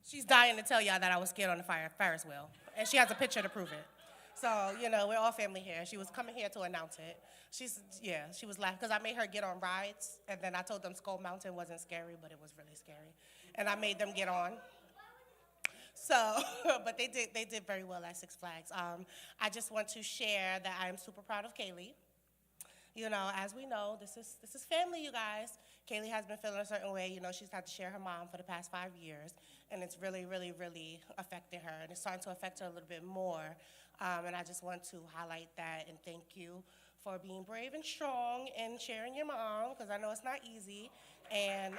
She's dying to tell y'all that I was scared on the Ferris wheel, and she has a picture to prove it. So, we're all family here. She was coming here to announce it. She was laughing because I made her get on rides, and then I told them Skull Mountain wasn't scary, but it was really scary. And I made them get on. So, but they did very well at Six Flags. I just want to share that I am super proud of Kaylee. As we know, this is family, you guys. Kaylee has been feeling a certain way. She's had to share her mom for the past 5 years, and it's really, really, really affecting her, and it's starting to affect her a little bit more. And I just want to highlight that and thank you for being brave and strong and sharing your mom, because I know it's not easy. And,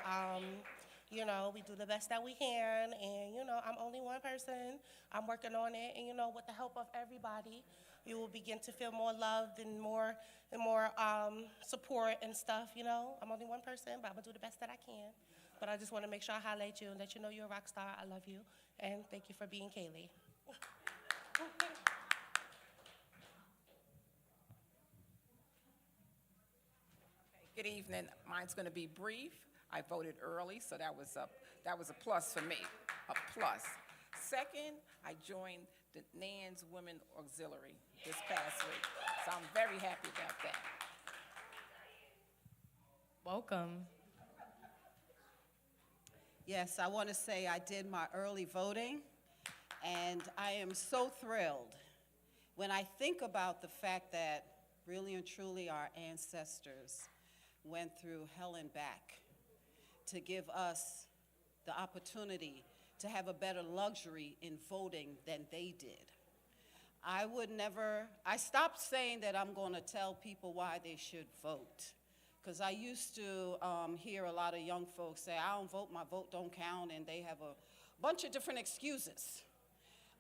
we do the best that we can, and, I'm only one person. I'm working on it, and, with the help of everybody, you will begin to feel more loved and more support and stuff, I'm only one person, but I'm going to do the best that I can. But I just want to make sure I highlight you and let you know you're a rock star. I love you, and thank you for being Kaylee. Good evening. Mine's going to be brief. I voted early, so that was That was a plus for me, a plus. Second, I joined the NAN's Women Auxiliary this past week, so I'm very happy about that. Welcome. Yes, I want to say I did my early voting, and I am so thrilled when I think about the fact that really and truly our ancestors went through hell and back to give us the opportunity to have a better luxury in voting than they did. I stopped saying that I'm going to tell people why they should vote. Because I used to hear a lot of young folks say, I don't vote, my vote don't count, and they have a bunch of different excuses.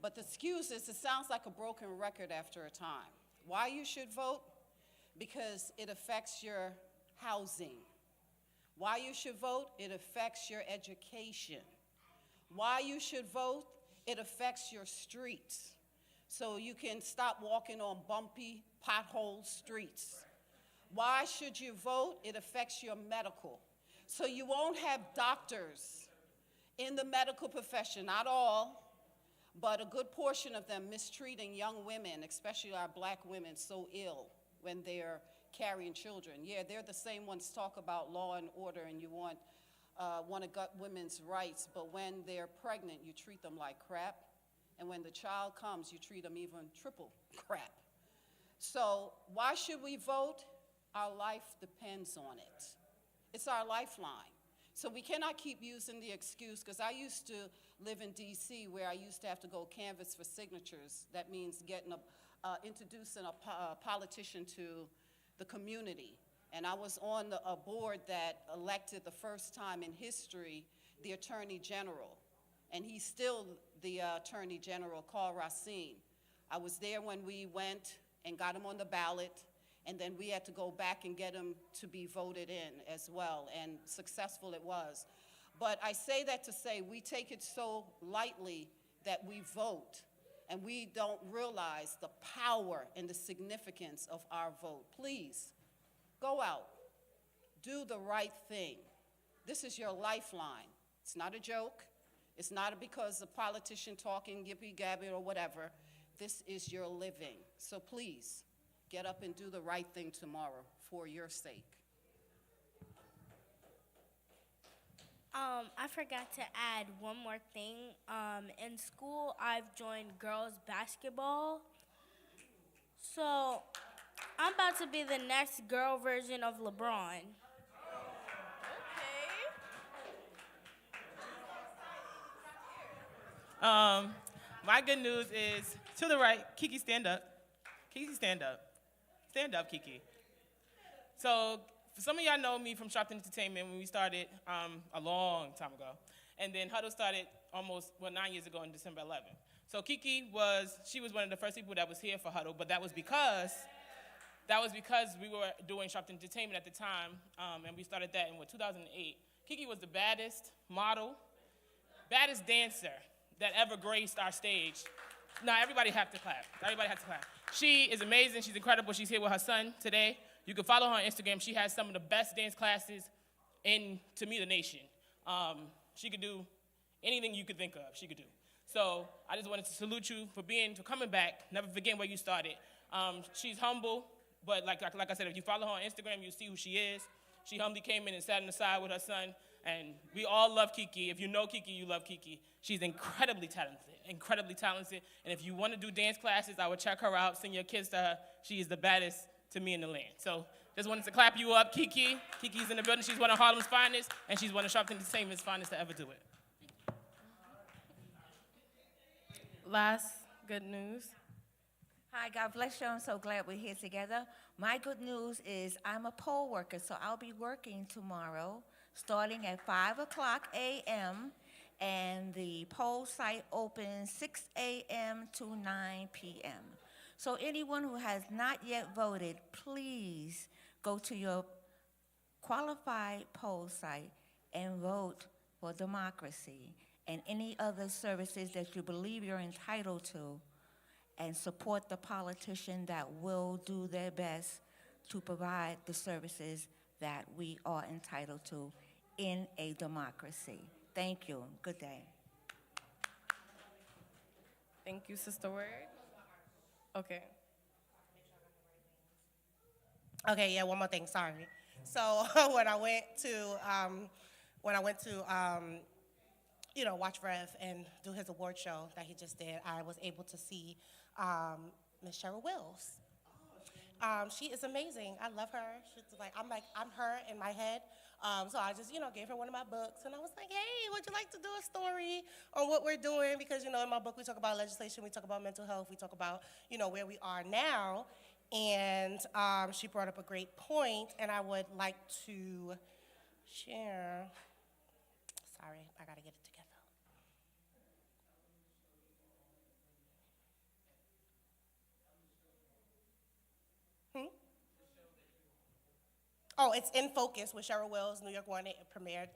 But the excuses, it sounds like a broken record after a time. Why you should vote? Because it affects your housing. Why you should vote? It affects your education. Why you should vote? It affects your streets. So you can stop walking on bumpy, pothole streets. Why should you vote? It affects your medical. So you won't have doctors in the medical profession, not all, but a good portion of them mistreating young women, especially our black women, so ill when they're carrying children. Yeah, they're the same ones talk about law and order and you want to gut women's rights, but when they're pregnant, you treat them like crap. And when the child comes, you treat them even triple crap. So why should we vote? Our life depends on it. It's our lifeline. So we cannot keep using the excuse, because I used to live in D.C. where I used to have to go canvass for signatures. That means introducing a politician to the community. And I was on a board that elected the first time in history the Attorney General. And he's still the Attorney General, Carl Racine. I was there when we went and got him on the ballot, and then we had to go back and get him to be voted in as well, and successful it was. But I say that to say we take it so lightly that we vote, and we don't realize the power and the significance of our vote. Please, go out, do the right thing. This is your lifeline. It's not a joke. It's not because a politician talking yippee-gabby or whatever. This is your living. So please, get up and do the right thing tomorrow for your sake. I forgot to add one more thing. In school, I've joined girls basketball. So I'm about to be the next girl version of LeBron. My good news is, to the right, Kiki, stand up. Kiki, stand up. Stand up, Kiki. So, for some of y'all know me from Sharpton Entertainment when we started a long time ago. And then Huddle started 9 years ago on December 11th. So Kiki was one of the first people that was here for Huddle, but that was because we were doing Sharpton Entertainment at the time, and we started that in 2008. Kiki was the baddest model, baddest dancer that ever graced our stage. Now, everybody have to clap. Everybody has to clap. She is amazing. She's incredible. She's here with her son today. You can follow her on Instagram. She has some of the best dance classes in, to me, the nation. She could do anything you could think of, she could do. So I just wanted to salute you for coming back, never forgetting where you started. She's humble, but like I said, if you follow her on Instagram, you'll see who she is. She humbly came in and sat on the side with her son, and we all love Kiki. If you know Kiki, you love Kiki. She's incredibly talented, and if you want to do dance classes, I would check her out, send your kids to her. She is the baddest to me in the land. So just wanted to clap you up, Kiki. Kiki's in the building. She's one of Harlem's finest, and she's one of Sharpton Entertainment's finest to ever do it. Last good news. Hi, God bless you. I'm so glad we're here together. My good news is I'm a poll worker, so I'll be working tomorrow starting at 5 o'clock a.m., and the poll site opens 6 a.m. to 9 p.m. So anyone who has not yet voted, please go to your qualified poll site and vote for democracy and any other services that you believe you're entitled to, and support the politician that will do their best to provide the services that we are entitled to in a democracy. Thank you. Good day. Thank you, Sister Word. Okay. Okay, yeah, one more thing, sorry. So when I went to watch Rev and do his award show that he just did, I was able to see Miss Cheryl Wills. She is amazing. I love her. She's I'm her in my head. So I just, gave her one of my books, and I was like, hey, would you like to do a story on what we're doing? Because, in my book, we talk about legislation, we talk about mental health, we talk about, where we are now. And she brought up a great point, and I would like to share. Sorry, I got to get it together. Oh, it's In Focus with Cheryl Wills, New York One. It premiered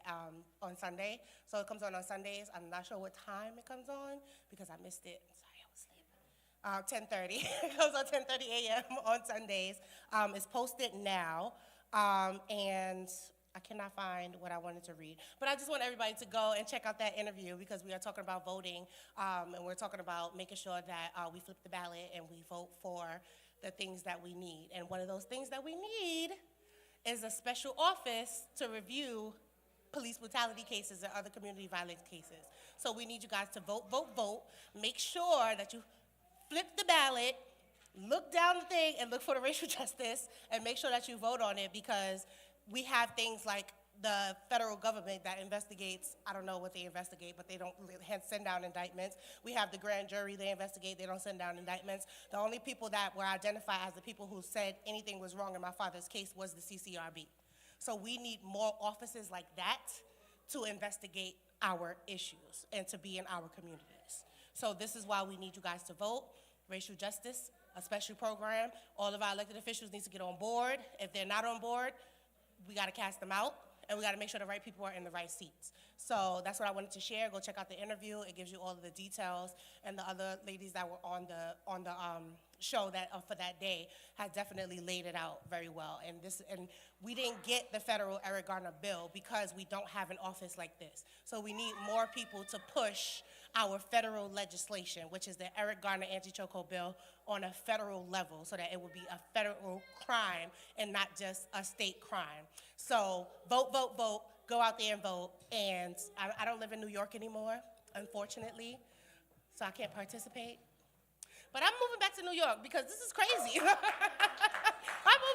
on Sunday. So it comes on Sundays. I'm not sure what time it comes on because I missed it. Sorry, I was asleep. 10:30. It comes on 10:30 a.m. on Sundays. It's posted now. And I cannot find what I wanted to read. But I just want everybody to go and check out that interview because we are talking about voting. And we're talking about making sure that we flip the ballot and we vote for the things that we need. And one of those things that we need is a special office to review police brutality cases and other community violence cases. So we need you guys to vote, vote, vote. Make sure that you flip the ballot, look down the thing, and look for the racial justice, and make sure that you vote on it because we have things like the federal government that investigates, I don't know what they investigate, but they don't send down indictments. We have the grand jury, they investigate, they don't send down indictments. The only people that were identified as the people who said anything was wrong in my father's case was the CCRB. So we need more offices like that to investigate our issues and to be in our communities. So this is why we need you guys to vote. Racial justice, a special program. All of our elected officials need to get on board. If they're not on board, we gotta cast them out. And we got to make sure the right people are in the right seats. So that's what I wanted to share. Go check out the interview. It gives you all of the details. And the other ladies that were on the show that for that day had definitely laid it out very well. And we didn't get the federal Eric Garner bill because we don't have an office like this. So we need more people to push our federal legislation, which is the Eric Garner anti-chokehold bill, on a federal level so that it would be a federal crime and not just a state crime. So vote, vote, vote, go out there and vote. And I don't live in New York anymore, unfortunately, so I can't participate. But I'm moving back to New York because this is crazy. I'm moving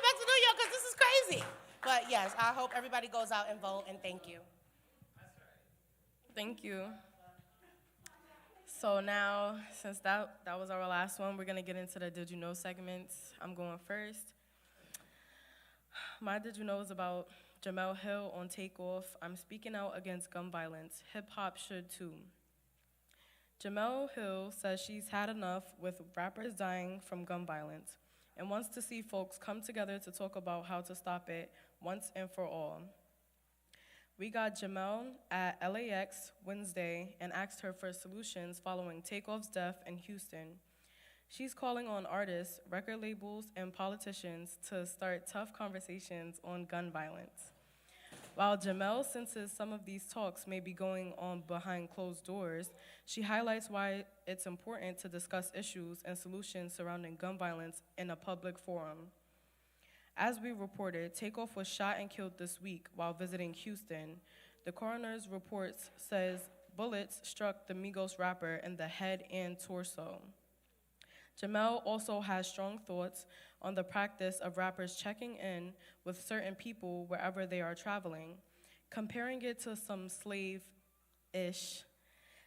back to New York because this is crazy. But yes, I hope everybody goes out and vote, and thank you. Thank you. So now, since that was our last one, we're going to get into the Did You Know segments. I'm going first. My Did You Know is about Jamel Hill on Takeoff. I'm speaking out against gun violence. Hip-hop should too. Jamel Hill says she's had enough with rappers dying from gun violence and wants to see folks come together to talk about how to stop it once and for all. We got Jamel at LAX Wednesday and asked her for solutions following Takeoff's death in Houston. She's calling on artists, record labels, and politicians to start tough conversations on gun violence. While Jamel senses some of these talks may be going on behind closed doors, she highlights why it's important to discuss issues and solutions surrounding gun violence in a public forum. As we reported, Takeoff was shot and killed this week while visiting Houston. The coroner's report says bullets struck the Migos rapper in the head and torso. Jamel also has strong thoughts on the practice of rappers checking in with certain people wherever they are traveling, comparing it to some slave-ish.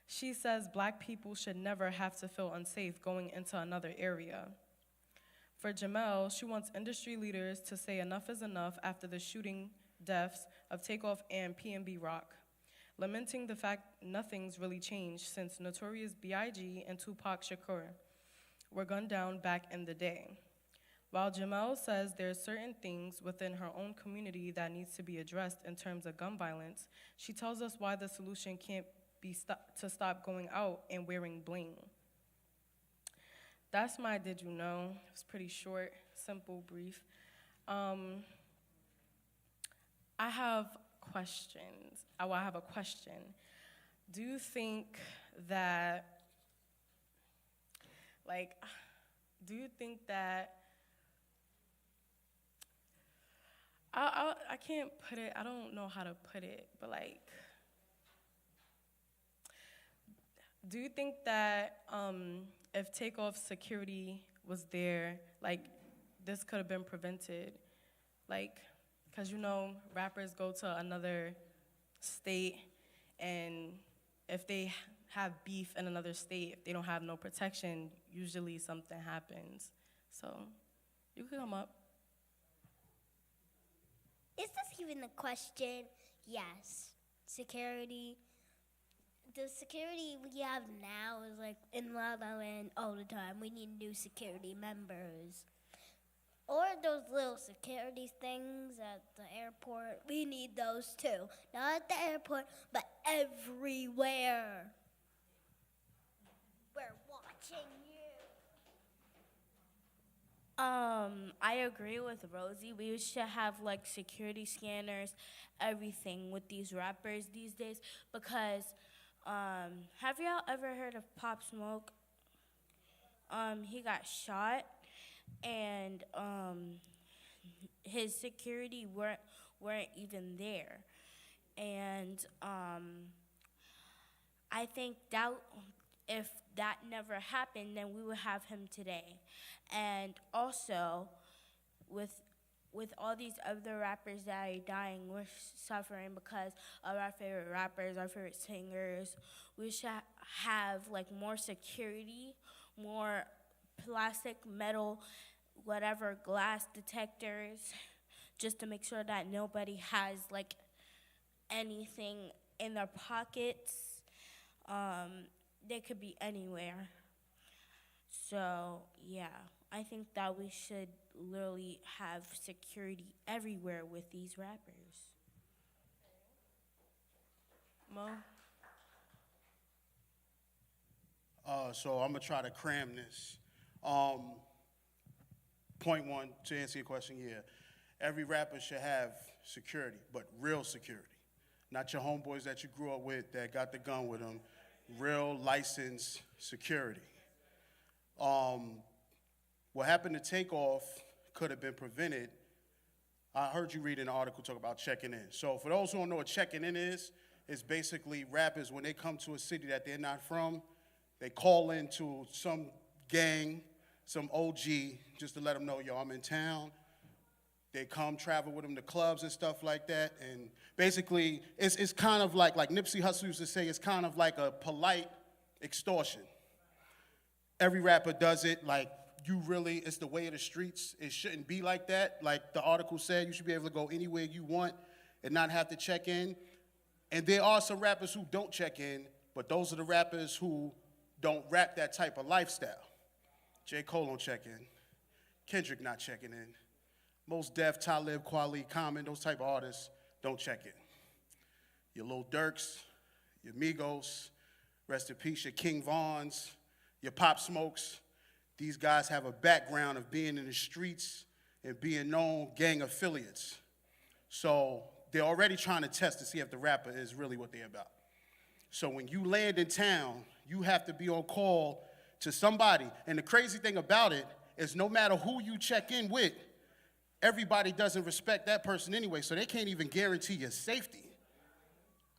She says Black people should never have to feel unsafe going into another area. For Jamel, she wants industry leaders to say enough is enough after the shooting deaths of Takeoff and PNB Rock, lamenting the fact nothing's really changed since Notorious B.I.G. and Tupac Shakur were gunned down back in the day. While Jamel says there's certain things within her own community that needs to be addressed in terms of gun violence, she tells us why the solution can't be to stop going out and wearing bling. That's my Did You Know. It was pretty short, simple, brief. I have questions. I have a question. do you think that, like, do you think that, I can't put it, I don't know how to put it, but like, do you think that if Takeoff security was there, like, this could have been prevented? Like, because you know, rappers go to another state, and if they have beef in another state, if they don't have no protection, usually something happens. So, you can come up. Is this even a question? Yes. Security. The security we have now is like in La La Land all the time. We need new security members. Or those little security things at the airport. We need those too. Not at the airport, but everywhere. We're watching you. I agree with Rosie. We should have like security scanners, everything with these rappers these days. Because, have y'all ever heard of Pop Smoke? He got shot, and his security weren't even there, and I think that if that never happened, then we would have him today. And also, with all these other rappers that are dying, we're suffering because of our favorite rappers, our favorite singers. We should have like more security, more plastic, metal, whatever, glass detectors, just to make sure that nobody has like anything in their pockets. They could be anywhere. So, yeah, I think that we should literally have security everywhere with these rappers. Mo? So I'm gonna try to cram this. Point one, to answer your question, yeah. Every rapper should have security, but real security. Not your homeboys that you grew up with that got the gun with them. Real licensed security. What happened to Takeoff could have been prevented. I heard you read an article talk about checking in. So for those who don't know what checking in is, it's basically rappers, when they come to a city that they're not from, they call into some gang, some OG, just to let them know, yo, I'm in town. They come, travel with them to clubs and stuff like that. And basically, it's kind of like Nipsey Hussle used to say, it's kind of like a polite extortion. Every rapper does it. Like, it's the way of the streets. It shouldn't be like that. Like the article said, you should be able to go anywhere you want and not have to check in. And there are some rappers who don't check in, but those are the rappers who don't rap that type of lifestyle. J. Cole don't check in. Kendrick not checking in. Most Def, Talib, Kweli, Common, those type of artists don't check in. Your Lil Durks, your Migos, rest in peace, your King Vons, your Pop Smokes. These guys have a background of being in the streets and being known gang affiliates. So they're already trying to test to see if the rapper is really what they're about. So when you land in town, you have to be on call to somebody. And the crazy thing about it is no matter who you check in with, everybody doesn't respect that person anyway, so they can't even guarantee your safety.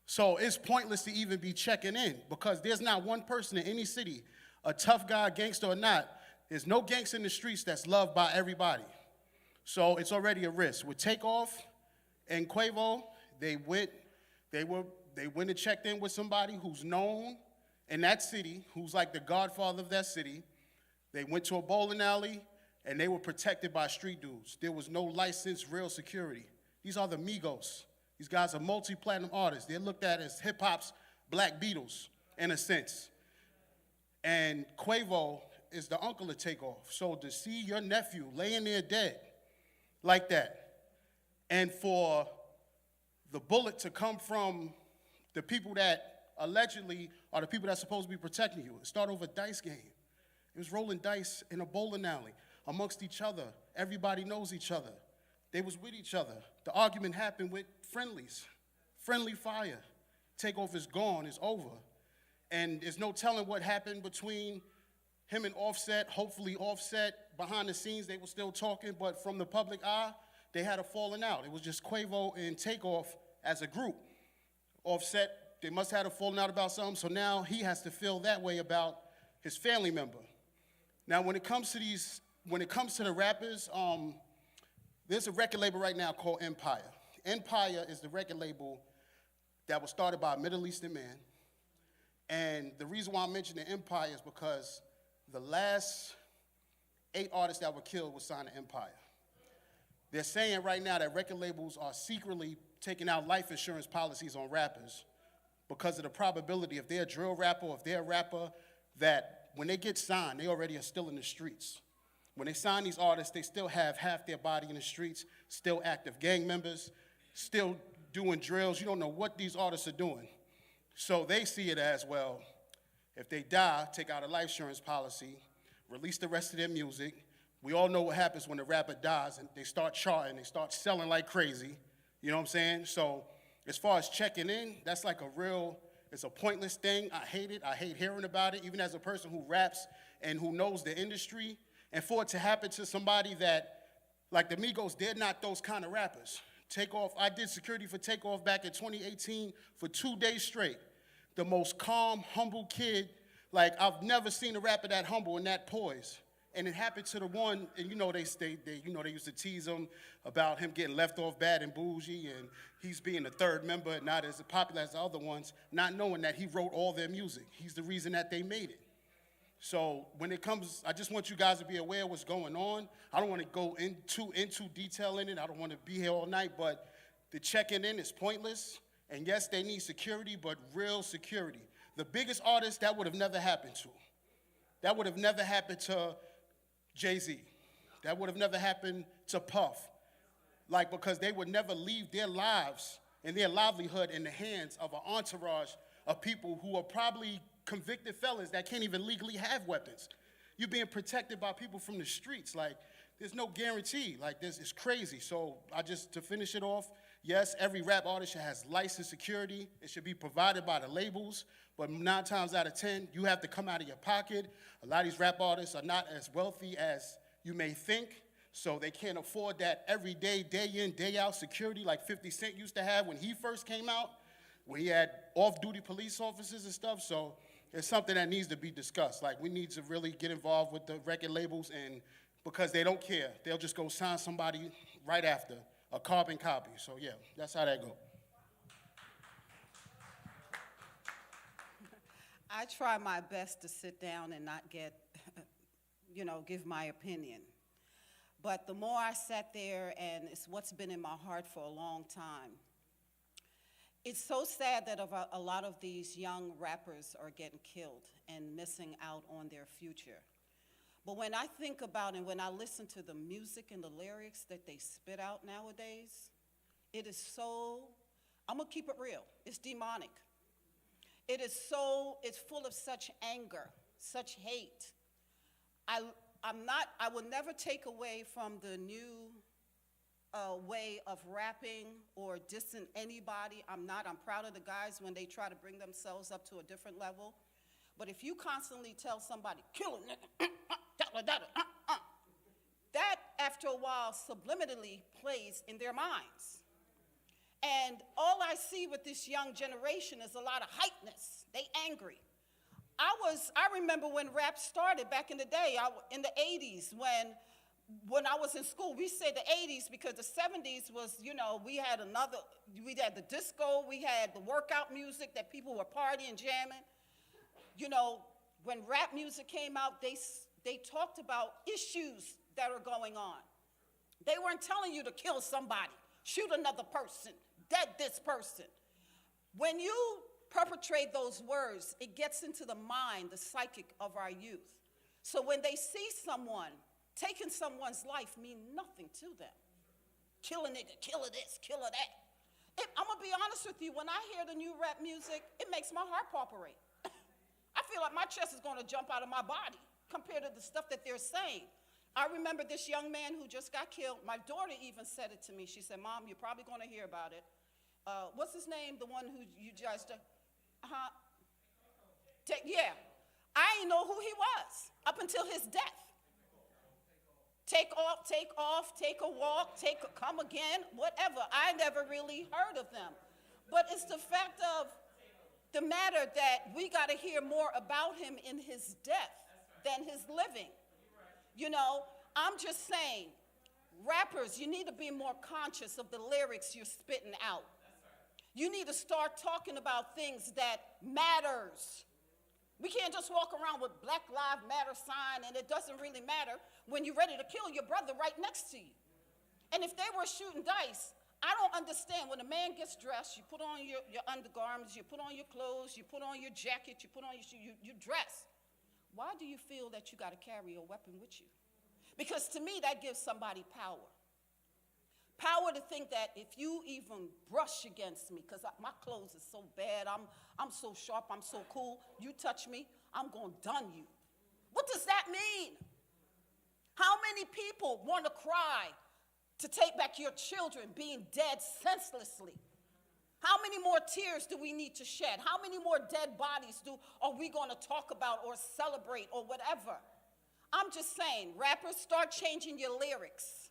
So it's pointless to even be checking in because there's not one person in any city, a tough guy, gangster or not, there's no gangster in the streets that's loved by everybody. So it's already a risk. With Takeoff and Quavo, they went and checked in with somebody who's known in that city, who's like the godfather of that city. They went to a bowling alley, and they were protected by street dudes. There was no licensed real security. These are the Migos. These guys are multi-platinum artists. They're looked at as hip-hop's Black Beatles, in a sense. And Quavo is the uncle of Takeoff. So to see your nephew laying there dead like that, and for the bullet to come from the people that allegedly are the people that's supposed to be protecting you. It started with a dice game. It was rolling dice in a bowling alley amongst each other. Everybody knows each other. They was with each other. The argument happened with friendlies, friendly fire. Takeoff is gone, it's over. And there's no telling what happened between him and Offset. Hopefully Offset, behind the scenes, they were still talking, but from the public eye, they had a falling out. It was just Quavo and Takeoff as a group. Offset, they must have had a falling out about something, so now he has to feel that way about his family member. Now, when it comes to the rappers, there's a record label right now called Empire. Empire is the record label that was started by a Middle Eastern man. And the reason why I'm mentioning Empire is because the last 8 artists that were killed were signed to Empire. They're saying right now that record labels are secretly taking out life insurance policies on rappers because of the probability if they're a drill rapper or if they're a rapper that when they get signed, they already are still in the streets. When they sign these artists, they still have half their body in the streets, still active gang members, still doing drills. You don't know what these artists are doing. So they see it as, well, if they die, take out a life insurance policy, release the rest of their music. We all know what happens when a rapper dies and they start charting, they start selling like crazy. You know what I'm saying? So as far as checking in, that's like it's a pointless thing. I hate it. I hate hearing about it, even as a person who raps and who knows the industry. And for it to happen to somebody that, like the Migos, they're not those kind of rappers. Takeoff, I did security for Takeoff back in 2018 for 2 days straight. The most calm, humble kid. Like, I've never seen a rapper that humble and that poised. And it happened to the one, and they used to tease him about him getting left off Bad and Bougie, and he's being the third member and not as popular as the other ones, not knowing that he wrote all their music. He's the reason that they made it. So when it comes, I just want you guys to be aware of what's going on. I don't want to go into detail in it. I don't want to be here all night, but the checking in is pointless. And yes, they need security, but real security. The biggest artist, that would have never happened to. That would have never happened to Jay-Z. That would have never happened to Puff. Because they would never leave their lives and their livelihood in the hands of an entourage of people who are probably convicted felons that can't even legally have weapons. You're being protected by people from the streets. There's no guarantee. It's crazy. So to finish it off, yes, every rap artist has licensed security. It should be provided by the labels. But 9 times out of 10, you have to come out of your pocket. A lot of these rap artists are not as wealthy as you may think, so they can't afford that every day, day in, day out security like 50 Cent used to have when he first came out, when he had off-duty police officers and stuff. So it's something that needs to be discussed. We need to really get involved with the record labels, and because they don't care. They'll just go sign somebody right after, a carbon copy. So yeah, that's how that goes. I try my best to sit down and not give my opinion. But the more I sat there, and it's what's been in my heart for a long time, it's so sad that a lot of these young rappers are getting killed and missing out on their future. But when I think about and when I listen to the music and the lyrics that they spit out nowadays, it is so, I'm gonna keep it real, it's demonic. It's full of such anger, such hate. I will never take away from the new way of rapping or dissing anybody. I'm proud of the guys when they try to bring themselves up to a different level. But if you constantly tell somebody, kill a nigga, that after a while subliminally plays in their minds. And all I see with this young generation is a lot of hypeness. They angry. I remember when rap started back in the day, in the 80s, when I was in school. We say the 80s because the 70s was, we had the disco, we had the workout music that people were partying, jamming. When rap music came out, they talked about issues that are going on. They weren't telling you to kill somebody, shoot another person, dead this person. When you perpetrate those words, it gets into the mind, the psychic of our youth. So when they see someone taking someone's life mean nothing to them. Kill a nigga, kill a this, kill a that. I'm gonna be honest with you, when I hear the new rap music, it makes my heart palpitate. I feel like my chest is gonna jump out of my body compared to the stuff that they're saying. I remember this young man who just got killed. My daughter even said it to me. She said, Mom, you're probably gonna hear about it. What's his name? The one who you just, Uh-huh. Yeah. I didn't know who he was up until his death. Take off, take a walk, come again, whatever. I never really heard of them. But it's the fact of the matter that we got to hear more about him in his death than his living. You know, I'm just saying, rappers, you need to be more conscious of the lyrics you're spitting out. You need to start talking about things that matters. We can't just walk around with Black Lives Matter sign and it doesn't really matter when you're ready to kill your brother right next to you. And if they were shooting dice, I don't understand. When a man gets dressed, you put on your undergarments, you put on your clothes, you put on your jacket, you put on your shoes, you dress. Why do you feel that you got to carry a weapon with you? Because to me, that gives somebody power. Power to think that if you even brush against me, because my clothes are so bad, I'm so sharp, I'm so cool, you touch me, I'm going to dun you. What does that mean? How many people want to cry to take back your children being dead senselessly? How many more tears do we need to shed? How many more dead bodies are we going to talk about or celebrate or whatever? I'm just saying, rappers, start changing your lyrics.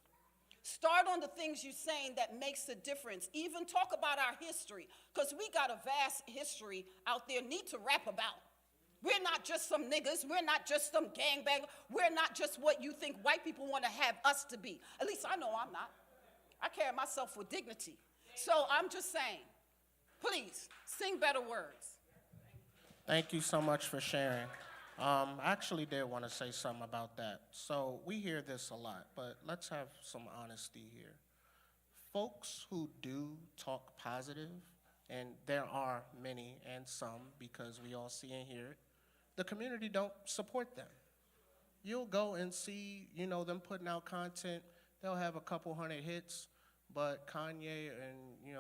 Start on the things you're saying that makes a difference. Even talk about our history, because we got a vast history out there need to rap about. We're not just some niggas. We're not just some gangbang. We're not just what you think white people want to have us to be. At least I know I'm not. I carry myself with dignity. So I'm just saying, please, sing better words. Thank you so much for sharing. I actually did want to say something about that. So we hear this a lot, but let's have some honesty here. Folks who do talk positive, and there are many and some because we all see and hear it, the community don't support them. You'll go and see, them putting out content. They'll have a couple hundred hits, but Kanye and,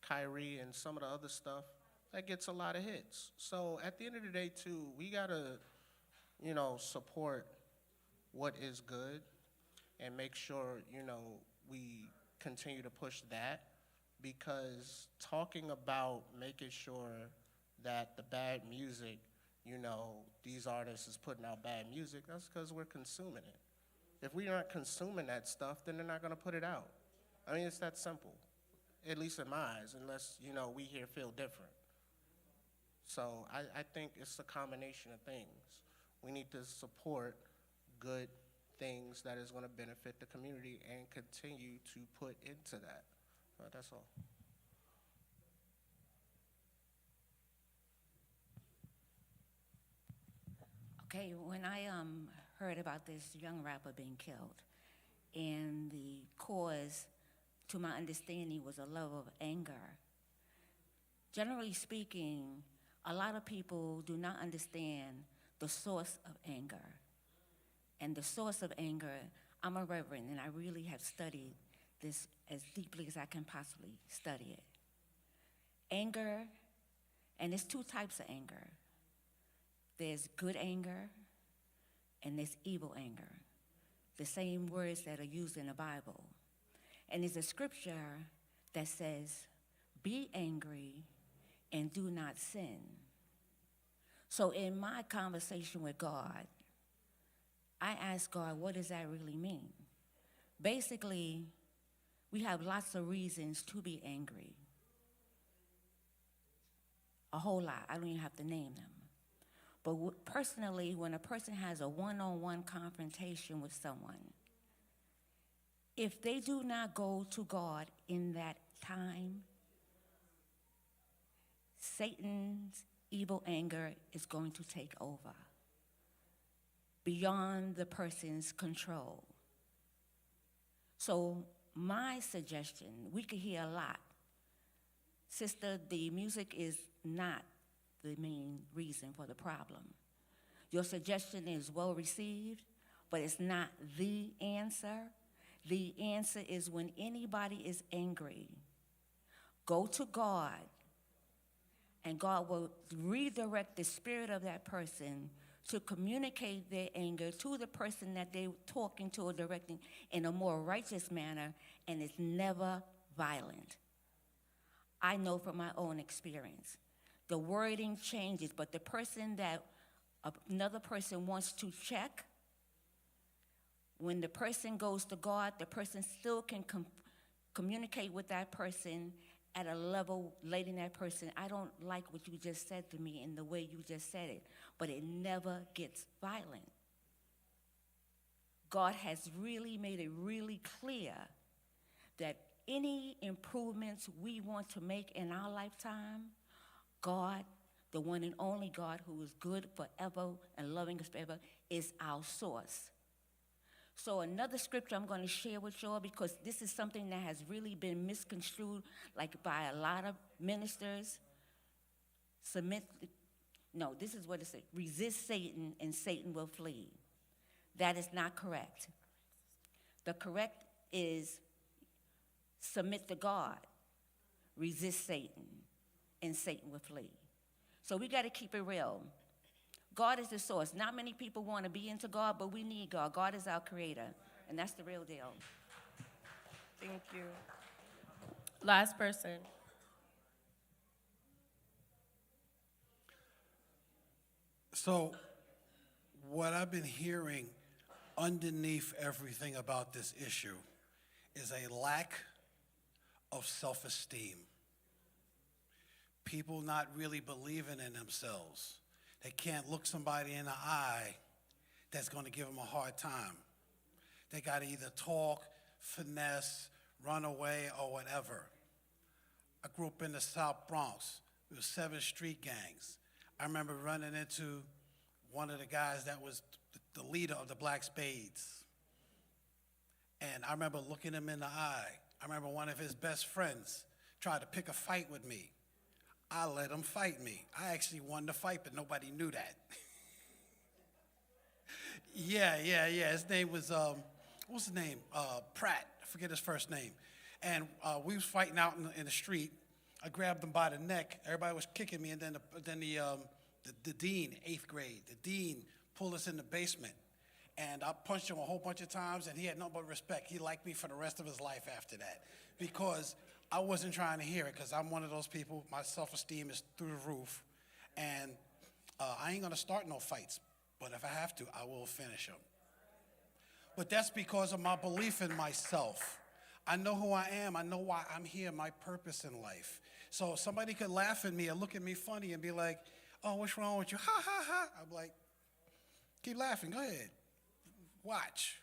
Kyrie and some of the other stuff, that gets a lot of hits. So at the end of the day, too, we gotta, support what is good and make sure, we continue to push that, because talking about making sure that the bad music, these artists is putting out bad music, that's because we're consuming it. If we aren't consuming that stuff, then they're not gonna put it out. I mean, it's that simple, at least in my eyes, unless, we here feel different. So I think it's a combination of things. We need to support good things that is going to benefit the community and continue to put into that. That's all. Okay, when I heard about this young rapper being killed, and the cause, to my understanding, was a love of anger. Generally speaking, a lot of people do not understand the source of anger. And the source of anger, I'm a reverend, and I really have studied this as deeply as I can possibly study it. Anger, and there's two types of anger. There's good anger, and there's evil anger. The same words that are used in the Bible. And there's a scripture that says, be angry and do not sin. So in my conversation with God, I asked God, what does that really mean? Basically, we have lots of reasons to be angry. A whole lot. I don't even have to name them. But personally, when a person has a one-on-one confrontation with someone, if they do not go to God in that time, Satan's evil anger is going to take over beyond the person's control. So my suggestion, we could hear a lot. Sister, the music is not the main reason for the problem. Your suggestion is well received, but it's not the answer. The answer is when anybody is angry, go to God, and God will redirect the spirit of that person to communicate their anger to the person that they're talking to or directing in a more righteous manner, and it's never violent. I know from my own experience. the wording changes, but the person that another person wants to check, when the person goes to God, the person still can communicate with that person at a level letting that person, I don't like what you just said to me in the way you just said it, but it never gets violent. God has really made it really clear that any improvements we want to make in our lifetime, God, the one and only God who is good forever and loving us forever, is our source. So another scripture I'm going to share with y'all, because this is something that has really been misconstrued, like by a lot of ministers. This is what it says: resist Satan and Satan will flee. That is not correct. The correct is submit to God, resist Satan, and Satan will flee. So we got to keep it real. God is the source. Not many people want to be into God, but we need God. God is our creator, and that's the real deal. Thank you. Last person. So, what I've been hearing underneath everything about this issue is a lack of self-esteem. People not really believing in themselves. They can't look somebody in the eye that's going to give them a hard time. They got to either talk, finesse, run away, or whatever. I grew up in the South Bronx. There were 7 street gangs. I remember running into one of the guys that was the leader of the Black Spades. And I remember looking him in the eye. I remember one of his best friends tried to pick a fight with me. I let him fight me. I actually won the fight, but nobody knew that. Yeah. His name was, what's his name? Pratt. I forget his first name. And we was fighting out in the street. I grabbed him by the neck. Everybody was kicking me, and then the dean, 8th grade, the dean pulled us in the basement. And I punched him a whole bunch of times, and he had nothing but respect. He liked me for the rest of his life after that, because I wasn't trying to hear it, because I'm one of those people, my self-esteem is through the roof, and I ain't gonna start no fights, but if I have to, I will finish them. But that's because of my belief in myself. I know who I am, I know why I'm here, my purpose in life. So if somebody could laugh at me or look at me funny and be like, oh, what's wrong with you? Ha, ha, ha. I'm like, keep laughing, go ahead, watch.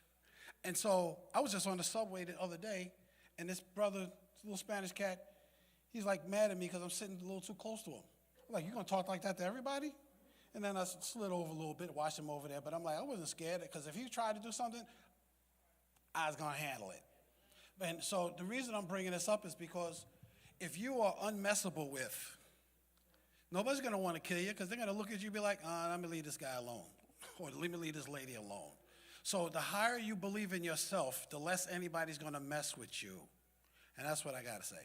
And so I was just on the subway the other day, and this brother, little Spanish cat, he's like mad at me because I'm sitting a little too close to him. I'm like, you gonna talk like that to everybody? And then I slid over a little bit, watched him over there, but I'm like, I wasn't scared, because if he tried to do something, I was gonna handle it. And so the reason I'm bringing this up is because if you are unmessable with, nobody's gonna wanna kill you, because they're gonna look at you and be like, let me leave this guy alone, or let me leave this lady alone. So the higher you believe in yourself, the less anybody's gonna mess with you. And that's what I gotta say.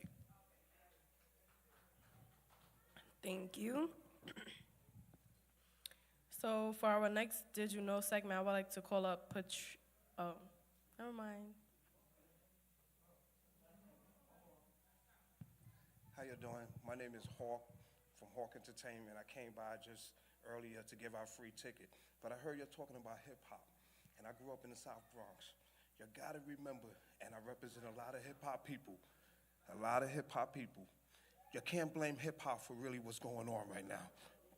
Thank you. So for our next Did You Know segment, I would like to call up never mind. How you doing? My name is Hawk from Hawk Entertainment. I came by just earlier to give out free ticket, but I heard you're talking about hip hop, and I grew up in the South Bronx. You gotta remember, and I represent a lot of hip hop people. You can't blame hip hop for really what's going on right now.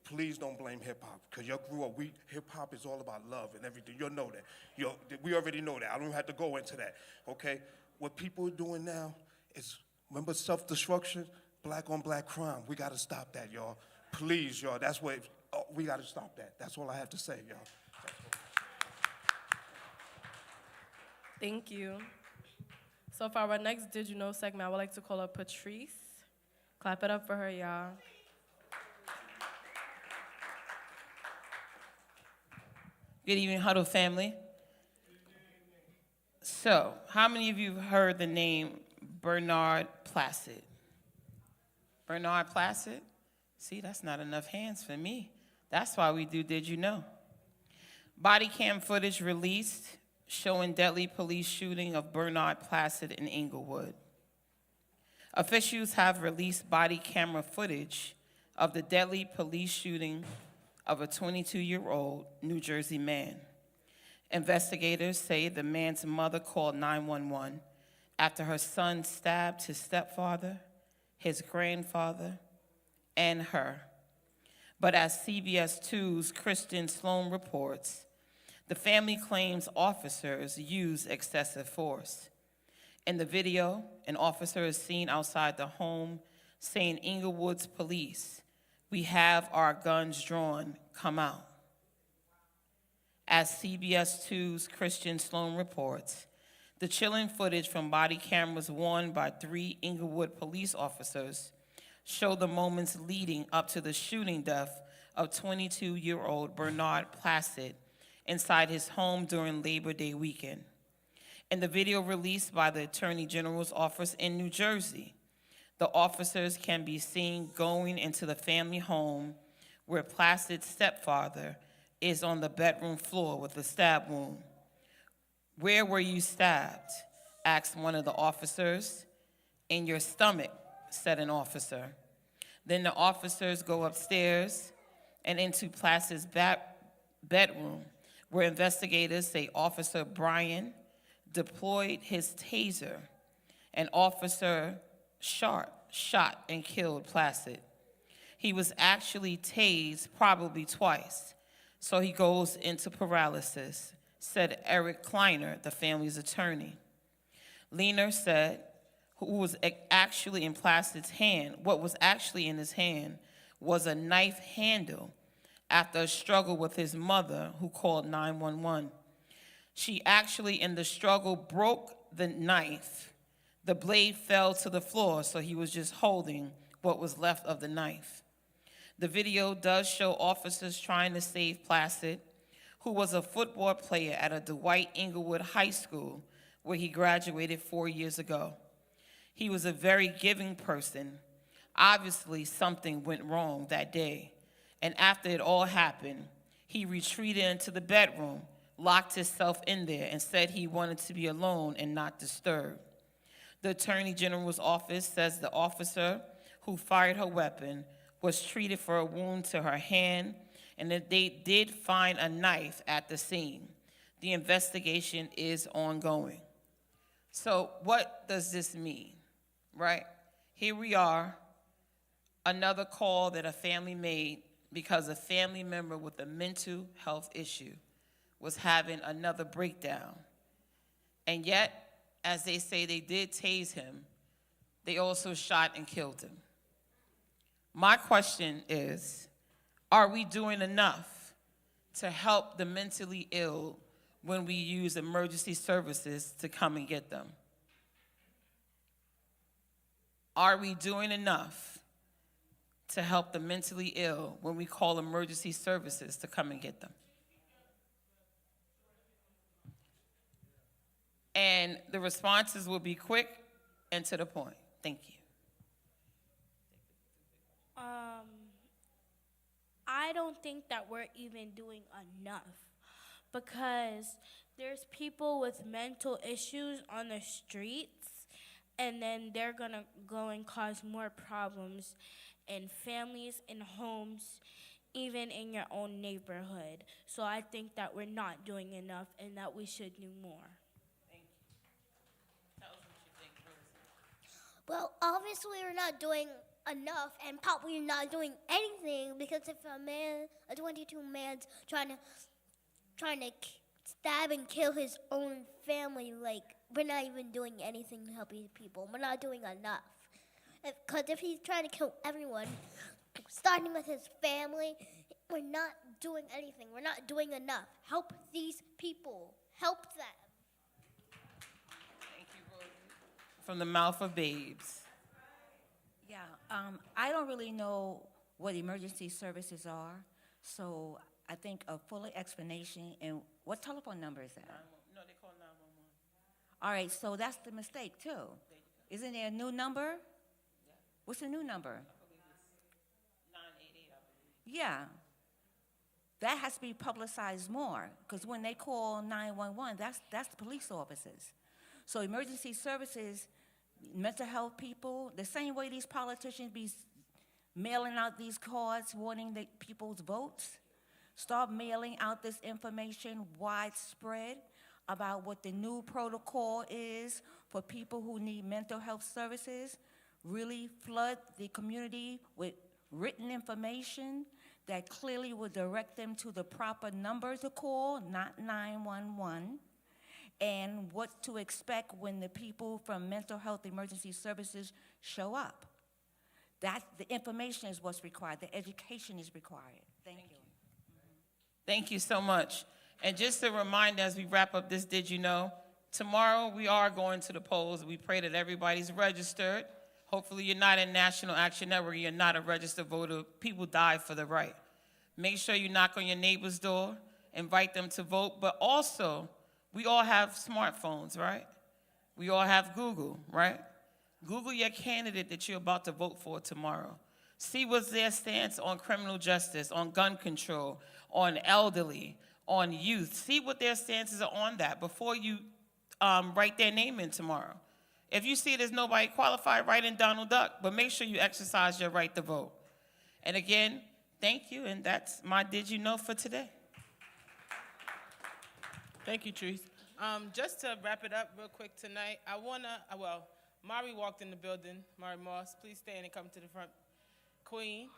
Please don't blame hip hop, because you grew up. Hip hop is all about love and everything. You'll know that. We already know that. I don't have to go into that. Okay? What people are doing now is, remember, self-destruction, black on black crime. We gotta stop that, y'all. Please, y'all. That's what we gotta stop that. That's all I have to say, y'all. Thank you. So for our next Did You Know segment, I would like to call up Patrice. Clap it up for her, y'all. Good evening, Huddle family. So, how many of you have heard the name Bernard Placid? Bernard Placid? See, that's not enough hands for me. That's why we do Did You Know? Body cam footage released showing deadly police shooting of Bernard Placid in Inglewood. Officials have released body camera footage of the deadly police shooting of a 22-year-old New Jersey man. Investigators say the man's mother called 911 after her son stabbed his stepfather, his grandfather, and her. But as CBS 2's Kristen Sloan reports, the family claims officers used excessive force. In the video, an officer is seen outside the home saying, "Inglewood's police, we have our guns drawn, come out." As CBS 2's Kristen Sloan reports, the chilling footage from body cameras worn by 3 Inglewood police officers show the moments leading up to the shooting death of 22-year-old Bernard Placid inside his home during Labor Day weekend. In the video released by the Attorney General's office in New Jersey, the officers can be seen going into the family home where Placid's stepfather is on the bedroom floor with a stab wound. "Where were you stabbed?" asked one of the officers. "In your stomach," said an officer. Then the officers go upstairs and into Placid's bedroom, where investigators say Officer Bryan deployed his taser, and Officer Sharp shot and killed Placid. He was actually tased probably twice, so he goes into paralysis, said Eric Kleiner, the family's attorney. Leaner said who was actually in Placid's hand, what was actually in his hand was a knife handle after a struggle with his mother, who called 911. She actually, in the struggle, broke the knife. The blade fell to the floor, so he was just holding what was left of the knife. The video does show officers trying to save Placid, who was a football player at a Dwight Inglewood High School, where he graduated 4 years ago. He was a very giving person. Obviously, something went wrong that day. And after it all happened, he retreated into the bedroom, locked himself in there, and said he wanted to be alone and not disturbed. The Attorney General's office says the officer who fired her weapon was treated for a wound to her hand, and that they did find a knife at the scene. The investigation is ongoing. So what does this mean, right? Here we are, another call that a family made because a family member with a mental health issue was having another breakdown. And yet, as they say they did tase him, they also shot and killed him. My question is, are we doing enough to help the mentally ill when we use emergency services to come and get them? Are we doing enough to help the mentally ill when we call emergency services to come and get them? And the responses will be quick and to the point. Thank you. I don't think that we're even doing enough, because there's people with mental issues on the streets, and then they're gonna go and cause more problems in families, in homes, even in your own neighborhood. So I think that we're not doing enough and that we should do more. Well, obviously we're not doing enough, and probably not doing anything, because if a 22 man's trying to stab and kill his own family, like, we're not even doing anything to help these people. We're not doing enough. Because if he's trying to kill everyone, starting with his family, we're not doing anything. We're not doing enough. Help these people. Help them. Thank you, Rosie. From the mouth of babes. Yeah, I don't really know what emergency services are, so I think a fuller explanation. And what telephone number is that? No, they call 911. All right, so that's the mistake too. Isn't there a new number? What's the new number? I believe it's 988, I believe. Yeah. That has to be publicized more, because when they call 911, that's the police officers. So emergency services, mental health people, the same way these politicians be mailing out these cards wanting the people's votes. Start mailing out this information widespread about what the new protocol is for people who need mental health services. Really flood the community with written information that clearly will direct them to the proper number to call, not 911, and what to expect when the people from mental health emergency services show up. That the information is what's required. The education is required. Thank you. Thank you so much. And just a reminder as we wrap up this Did You Know, tomorrow we are going to the polls. We pray that everybody's registered. Hopefully you're not in National Action Network, you're not a registered voter. People die for the right. Make sure you knock on your neighbor's door, invite them to vote, but also, we all have smartphones, right? We all have Google, right? Google your candidate that you're about to vote for tomorrow. See what's their stance on criminal justice, on gun control, on elderly, on youth. See what their stances are on that before you write their name in tomorrow. If you see there's nobody qualified, write in Donald Duck, but make sure you exercise your right to vote. And again, thank you, and that's my Did You Know for today. Thank you, Trees. Just to wrap it up real quick tonight, I wanna, Mari walked in the building. Mari Moss, please stand and come to the front. Queen.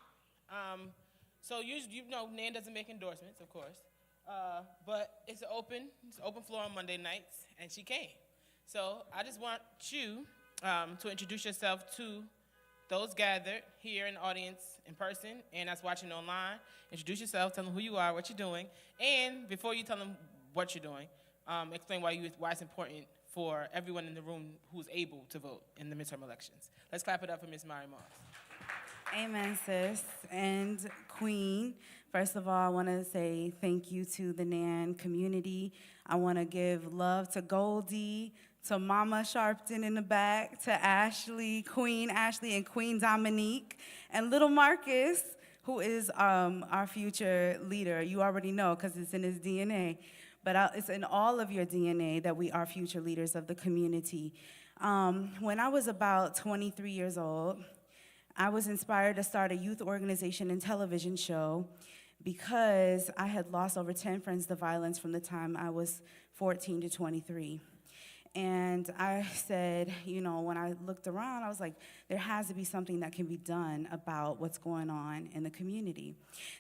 So you know NAN doesn't make endorsements, of course, but it's open floor on Monday nights, and she came. So I just want you to introduce yourself to those gathered here in the audience in person and us watching online. Introduce yourself, tell them who you are, what you're doing, and before you tell them what you're doing, explain why it's important for everyone in the room who's able to vote in the midterm elections. Let's clap it up for Ms. Mari Moss. Amen, sis. And Queen, first of all, I want to say thank you to the NAN community. I want to give love to Goldie, to Mama Sharpton in the back, to Ashley, Queen Ashley, and Queen Dominique, and little Marcus, who is our future leader. You already know because it's in his DNA. But it's in all of your DNA that we are future leaders of the community. When I was about 23 years old, I was inspired to start a youth organization and television show because I had lost over 10 friends to violence from the time I was 14 to 23. And I said, when I looked around, I was like, there has to be something that can be done about what's going on in the community.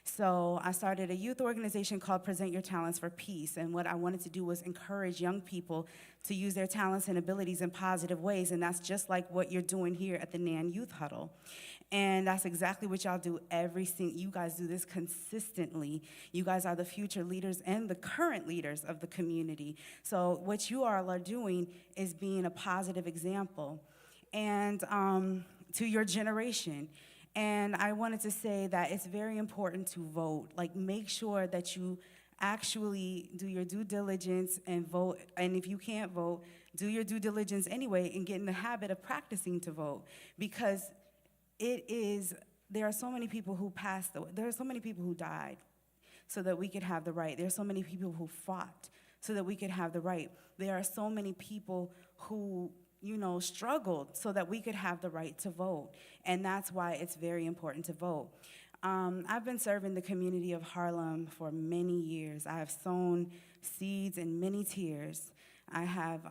So I started a youth organization called Present Your Talents for Peace. And what I wanted to do was encourage young people to use their talents and abilities in positive ways. And that's just like what you're doing here at the NAN Youth Huddle. And that's exactly what y'all do you guys do this consistently. You guys are the future leaders and the current leaders of the community. So what you all are doing is being a positive example and to your generation. And I wanted to say that it's very important to vote. Like, make sure that you actually do your due diligence and vote. And if you can't vote, do your due diligence anyway and get in the habit of practicing to vote. Because there are so many people who passed away. There are so many people who died so that we could have the right. There are so many people who fought so that we could have the right. There are so many people who, struggled so that we could have the right to vote. And that's why it's very important to vote. I've been serving the community of Harlem for many years. I have sown seeds and many tears. I have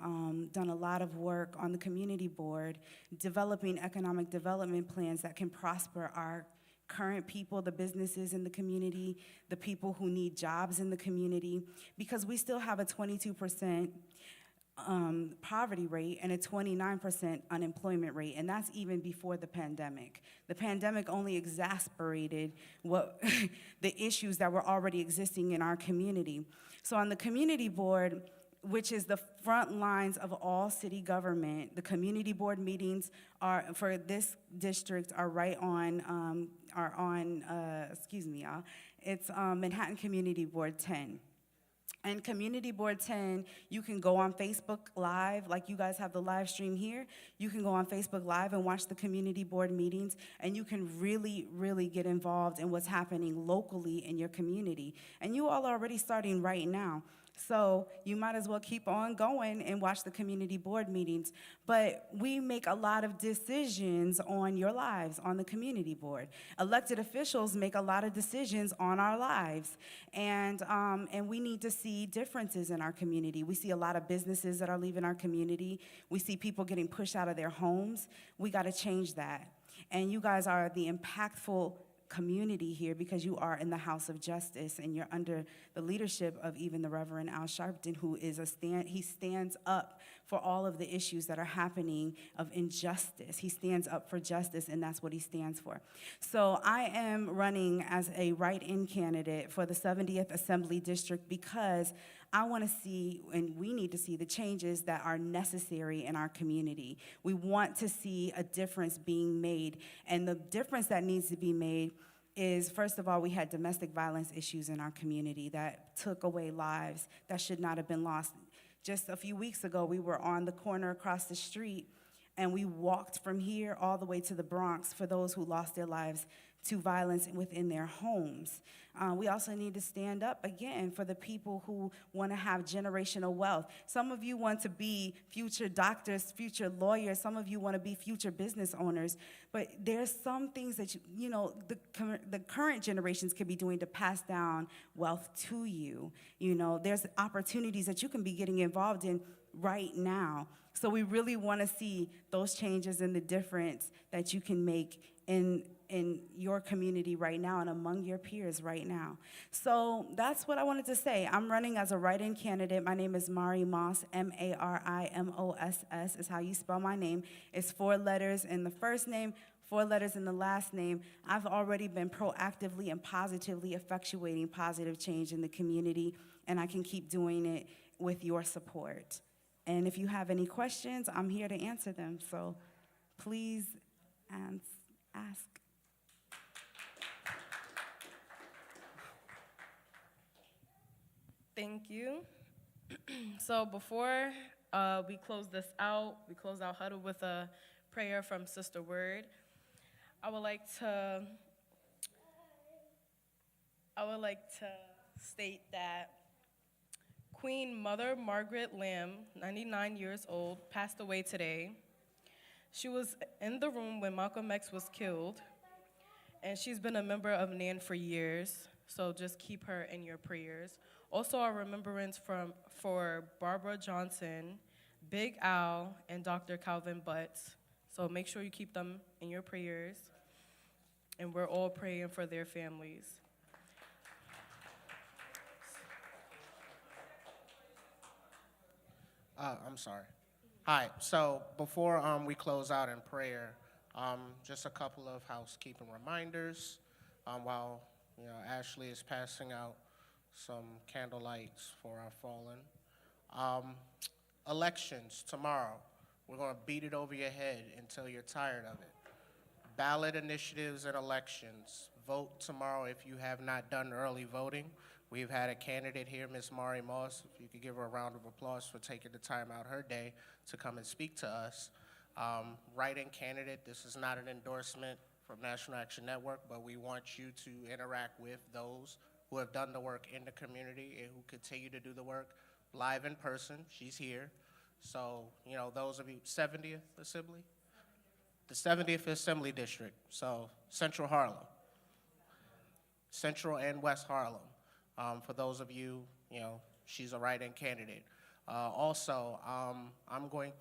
done a lot of work on the community board, developing economic development plans that can prosper our current people, the businesses in the community, the people who need jobs in the community, because we still have a 22% poverty rate and a 29% unemployment rate, and that's even before the pandemic. The pandemic only exacerbated the issues that were already existing in our community. So on the community board, which is the front lines of all city government, the community board meetings for this district are right on, it's Manhattan Community Board 10. And Community Board 10, you can go on Facebook Live, like you guys have the live stream here. You can go on Facebook Live and watch the community board meetings, and you can really, really get involved in what's happening locally in your community. And you all are already starting right now. So you might as well keep on going and watch the community board meetings. But we make a lot of decisions on your lives, on the community board. Elected officials make a lot of decisions on our lives. And we need to see differences in our community. We see a lot of businesses that are leaving our community. We see people getting pushed out of their homes. We got to change that. And you guys are the impactful community here because you are in the House of Justice and you're under the leadership of even the Reverend Al Sharpton, who is he stands up for all of the issues that are happening of injustice. He stands up for justice, and that's what he stands for. So I am running as a write-in candidate for the 70th Assembly District because I want to see, and we need to see, the changes that are necessary in our community. We want to see a difference being made, and the difference that needs to be made is, first of all, we had domestic violence issues in our community that took away lives that should not have been lost. Just a few weeks ago, we were on the corner across the street, and we walked from here all the way to the Bronx for those who lost their lives to violence within their homes. We also need to stand up again for the people who want to have generational wealth. Some of you want to be future doctors, future lawyers. Some of you want to be future business owners. But there's some things that the current generations can be doing to pass down wealth to you. There's opportunities that you can be getting involved in right now. So we really want to see those changes and the difference that you can make in your community right now and among your peers right now. So that's what I wanted to say. I'm running as a write-in candidate. My name is Mari Moss, M-A-R-I-M-O-S-S is how you spell my name. It's 4 letters in the first name, 4 letters in the last name. I've already been proactively and positively effectuating positive change in the community, and I can keep doing it with your support. And if you have any questions, I'm here to answer them. So please ask. Thank you. So before we close this out, we close out Huddle with a prayer from Sister Word. I would like to state that Queen Mother Margaret Lamb, 99 years old, passed away today. She was in the room when Malcolm X was killed, and she's been a member of NAN for years, so just keep her in your prayers. Also, our remembrance for Barbara Johnson, Big Al, and Dr. Calvin Butts. So make sure you keep them in your prayers, and we're all praying for their families. I'm sorry. Hi, so before we close out in prayer, just a couple of housekeeping reminders while Ashley is passing out some candlelights for our fallen. Elections tomorrow. We're going to beat it over your head until you're tired of it. Ballot initiatives and elections. Vote tomorrow if you have not done early voting. We've had a candidate here, Ms. Mari Moss. If you could give her a round of applause for taking the time out her day to come and speak to us. Write-in candidate, this is not an endorsement from National Action Network, but we want you to interact with those who have done the work in the community and who continue to do the work live in person. She's here. So, those of you, 70th Assembly? The 70th Assembly District, so Central Harlem. Central and West Harlem. For those of you, she's a write-in candidate. Also,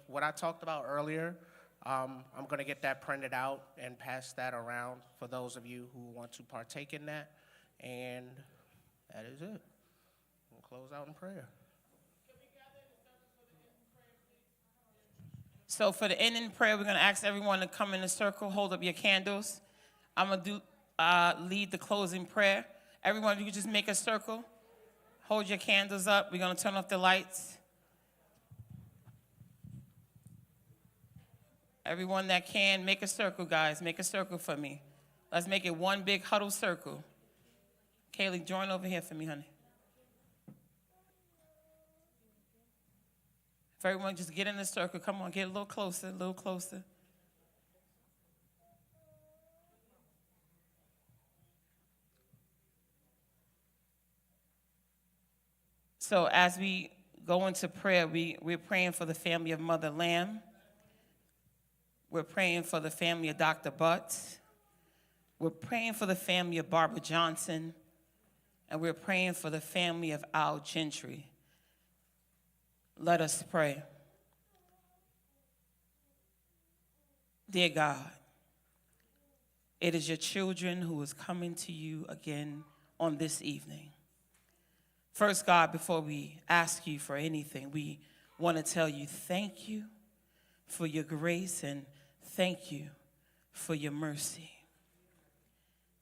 what I talked about earlier, I'm going to get that printed out and pass that around for those of you who want to partake in that. And that is it. We'll close out in prayer. So for the ending prayer, we're going to ask everyone to come in a circle, hold up your candles. I'm going to lead the closing prayer. Everyone, you can just make a circle. Hold your candles up. We're going to turn off the lights. Everyone that can, make a circle, guys. Make a circle for me. Let's make it one big huddle circle. Kaylee, join over here for me, honey. If everyone just get in the circle, come on, get a little closer, a little closer. So as we go into prayer, we're praying for the family of Mother Lamb. We're praying for the family of Dr. Butts. We're praying for the family of Barbara Johnson. And we're praying for the family of Al Gentry. Let us pray. Dear God, it is your children who is coming to you again on this evening. First, God, before we ask you for anything, we want to tell you thank you for your grace and thank you for your mercy.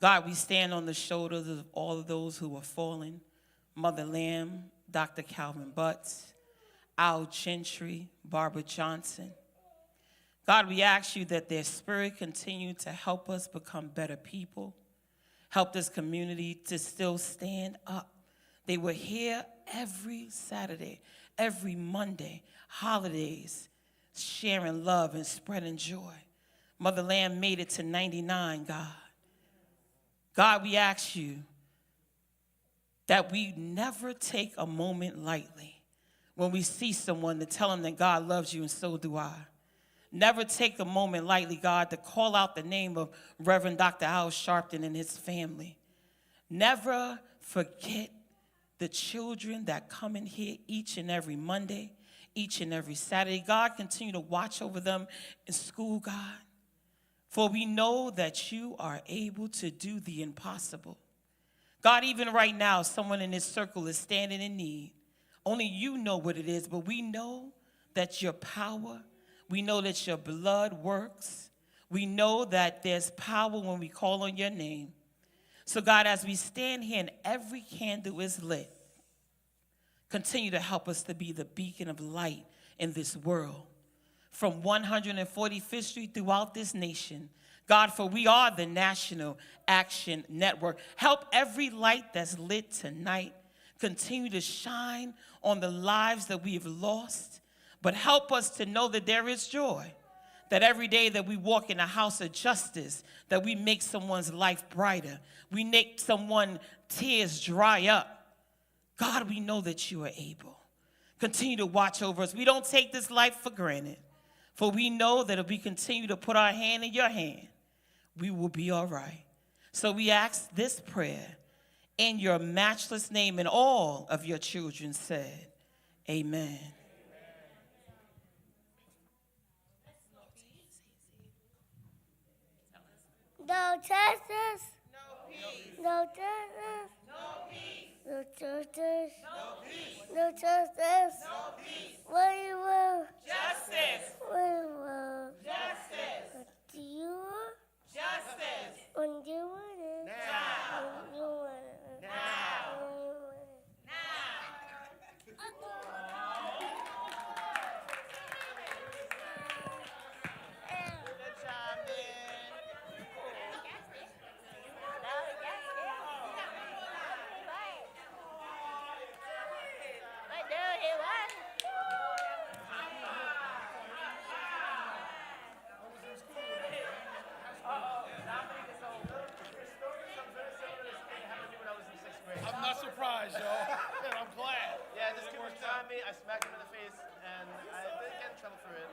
God, we stand on the shoulders of all of those who are fallen. Mother Lamb, Dr. Calvin Butts, Al Gentry, Barbara Johnson. God, we ask you that their spirit continue to help us become better people. Help this community to still stand up. They were here every Saturday, every Monday, holidays, sharing love and spreading joy. Mother Lamb made it to 99, God. God, we ask you that we never take a moment lightly when we see someone to tell them that God loves you and so do I. Never take a moment lightly, God, to call out the name of Reverend Dr. Al Sharpton and his family. Never forget the children that come in here each and every Monday, each and every Saturday. God, continue to watch over them in school, God. For we know that you are able to do the impossible. God, even right now, someone in this circle is standing in need. Only you know what it is, but we know that your power, we know that your blood works. We know that there's power when we call on your name. So God, as we stand here and every candle is lit, continue to help us to be the beacon of light in this world. From 145th Street throughout this nation. God, for we are the National Action Network. Help every light that's lit tonight continue to shine on the lives that we have lost, but help us to know that there is joy, that every day that we walk in a house of justice, that we make someone's life brighter. We make someone's tears dry up. God, we know that you are able. Continue to watch over us. We don't take this life for granted. For we know that if we continue to put our hand in your hand, we will be all right. So we ask this prayer in your matchless name, and all of your children said, amen. No justice. No peace. No justice. No peace. No justice. No peace. No justice. No peace. What do you want? Justice. What do you want? Justice. What do you want? Justice. When do you want it? Now. When do you want it? Now. When you want it? I'm not surprised, y'all. I'm glad. Yeah, this kid was trying me. I smacked him in the face, and I didn't get in trouble for it.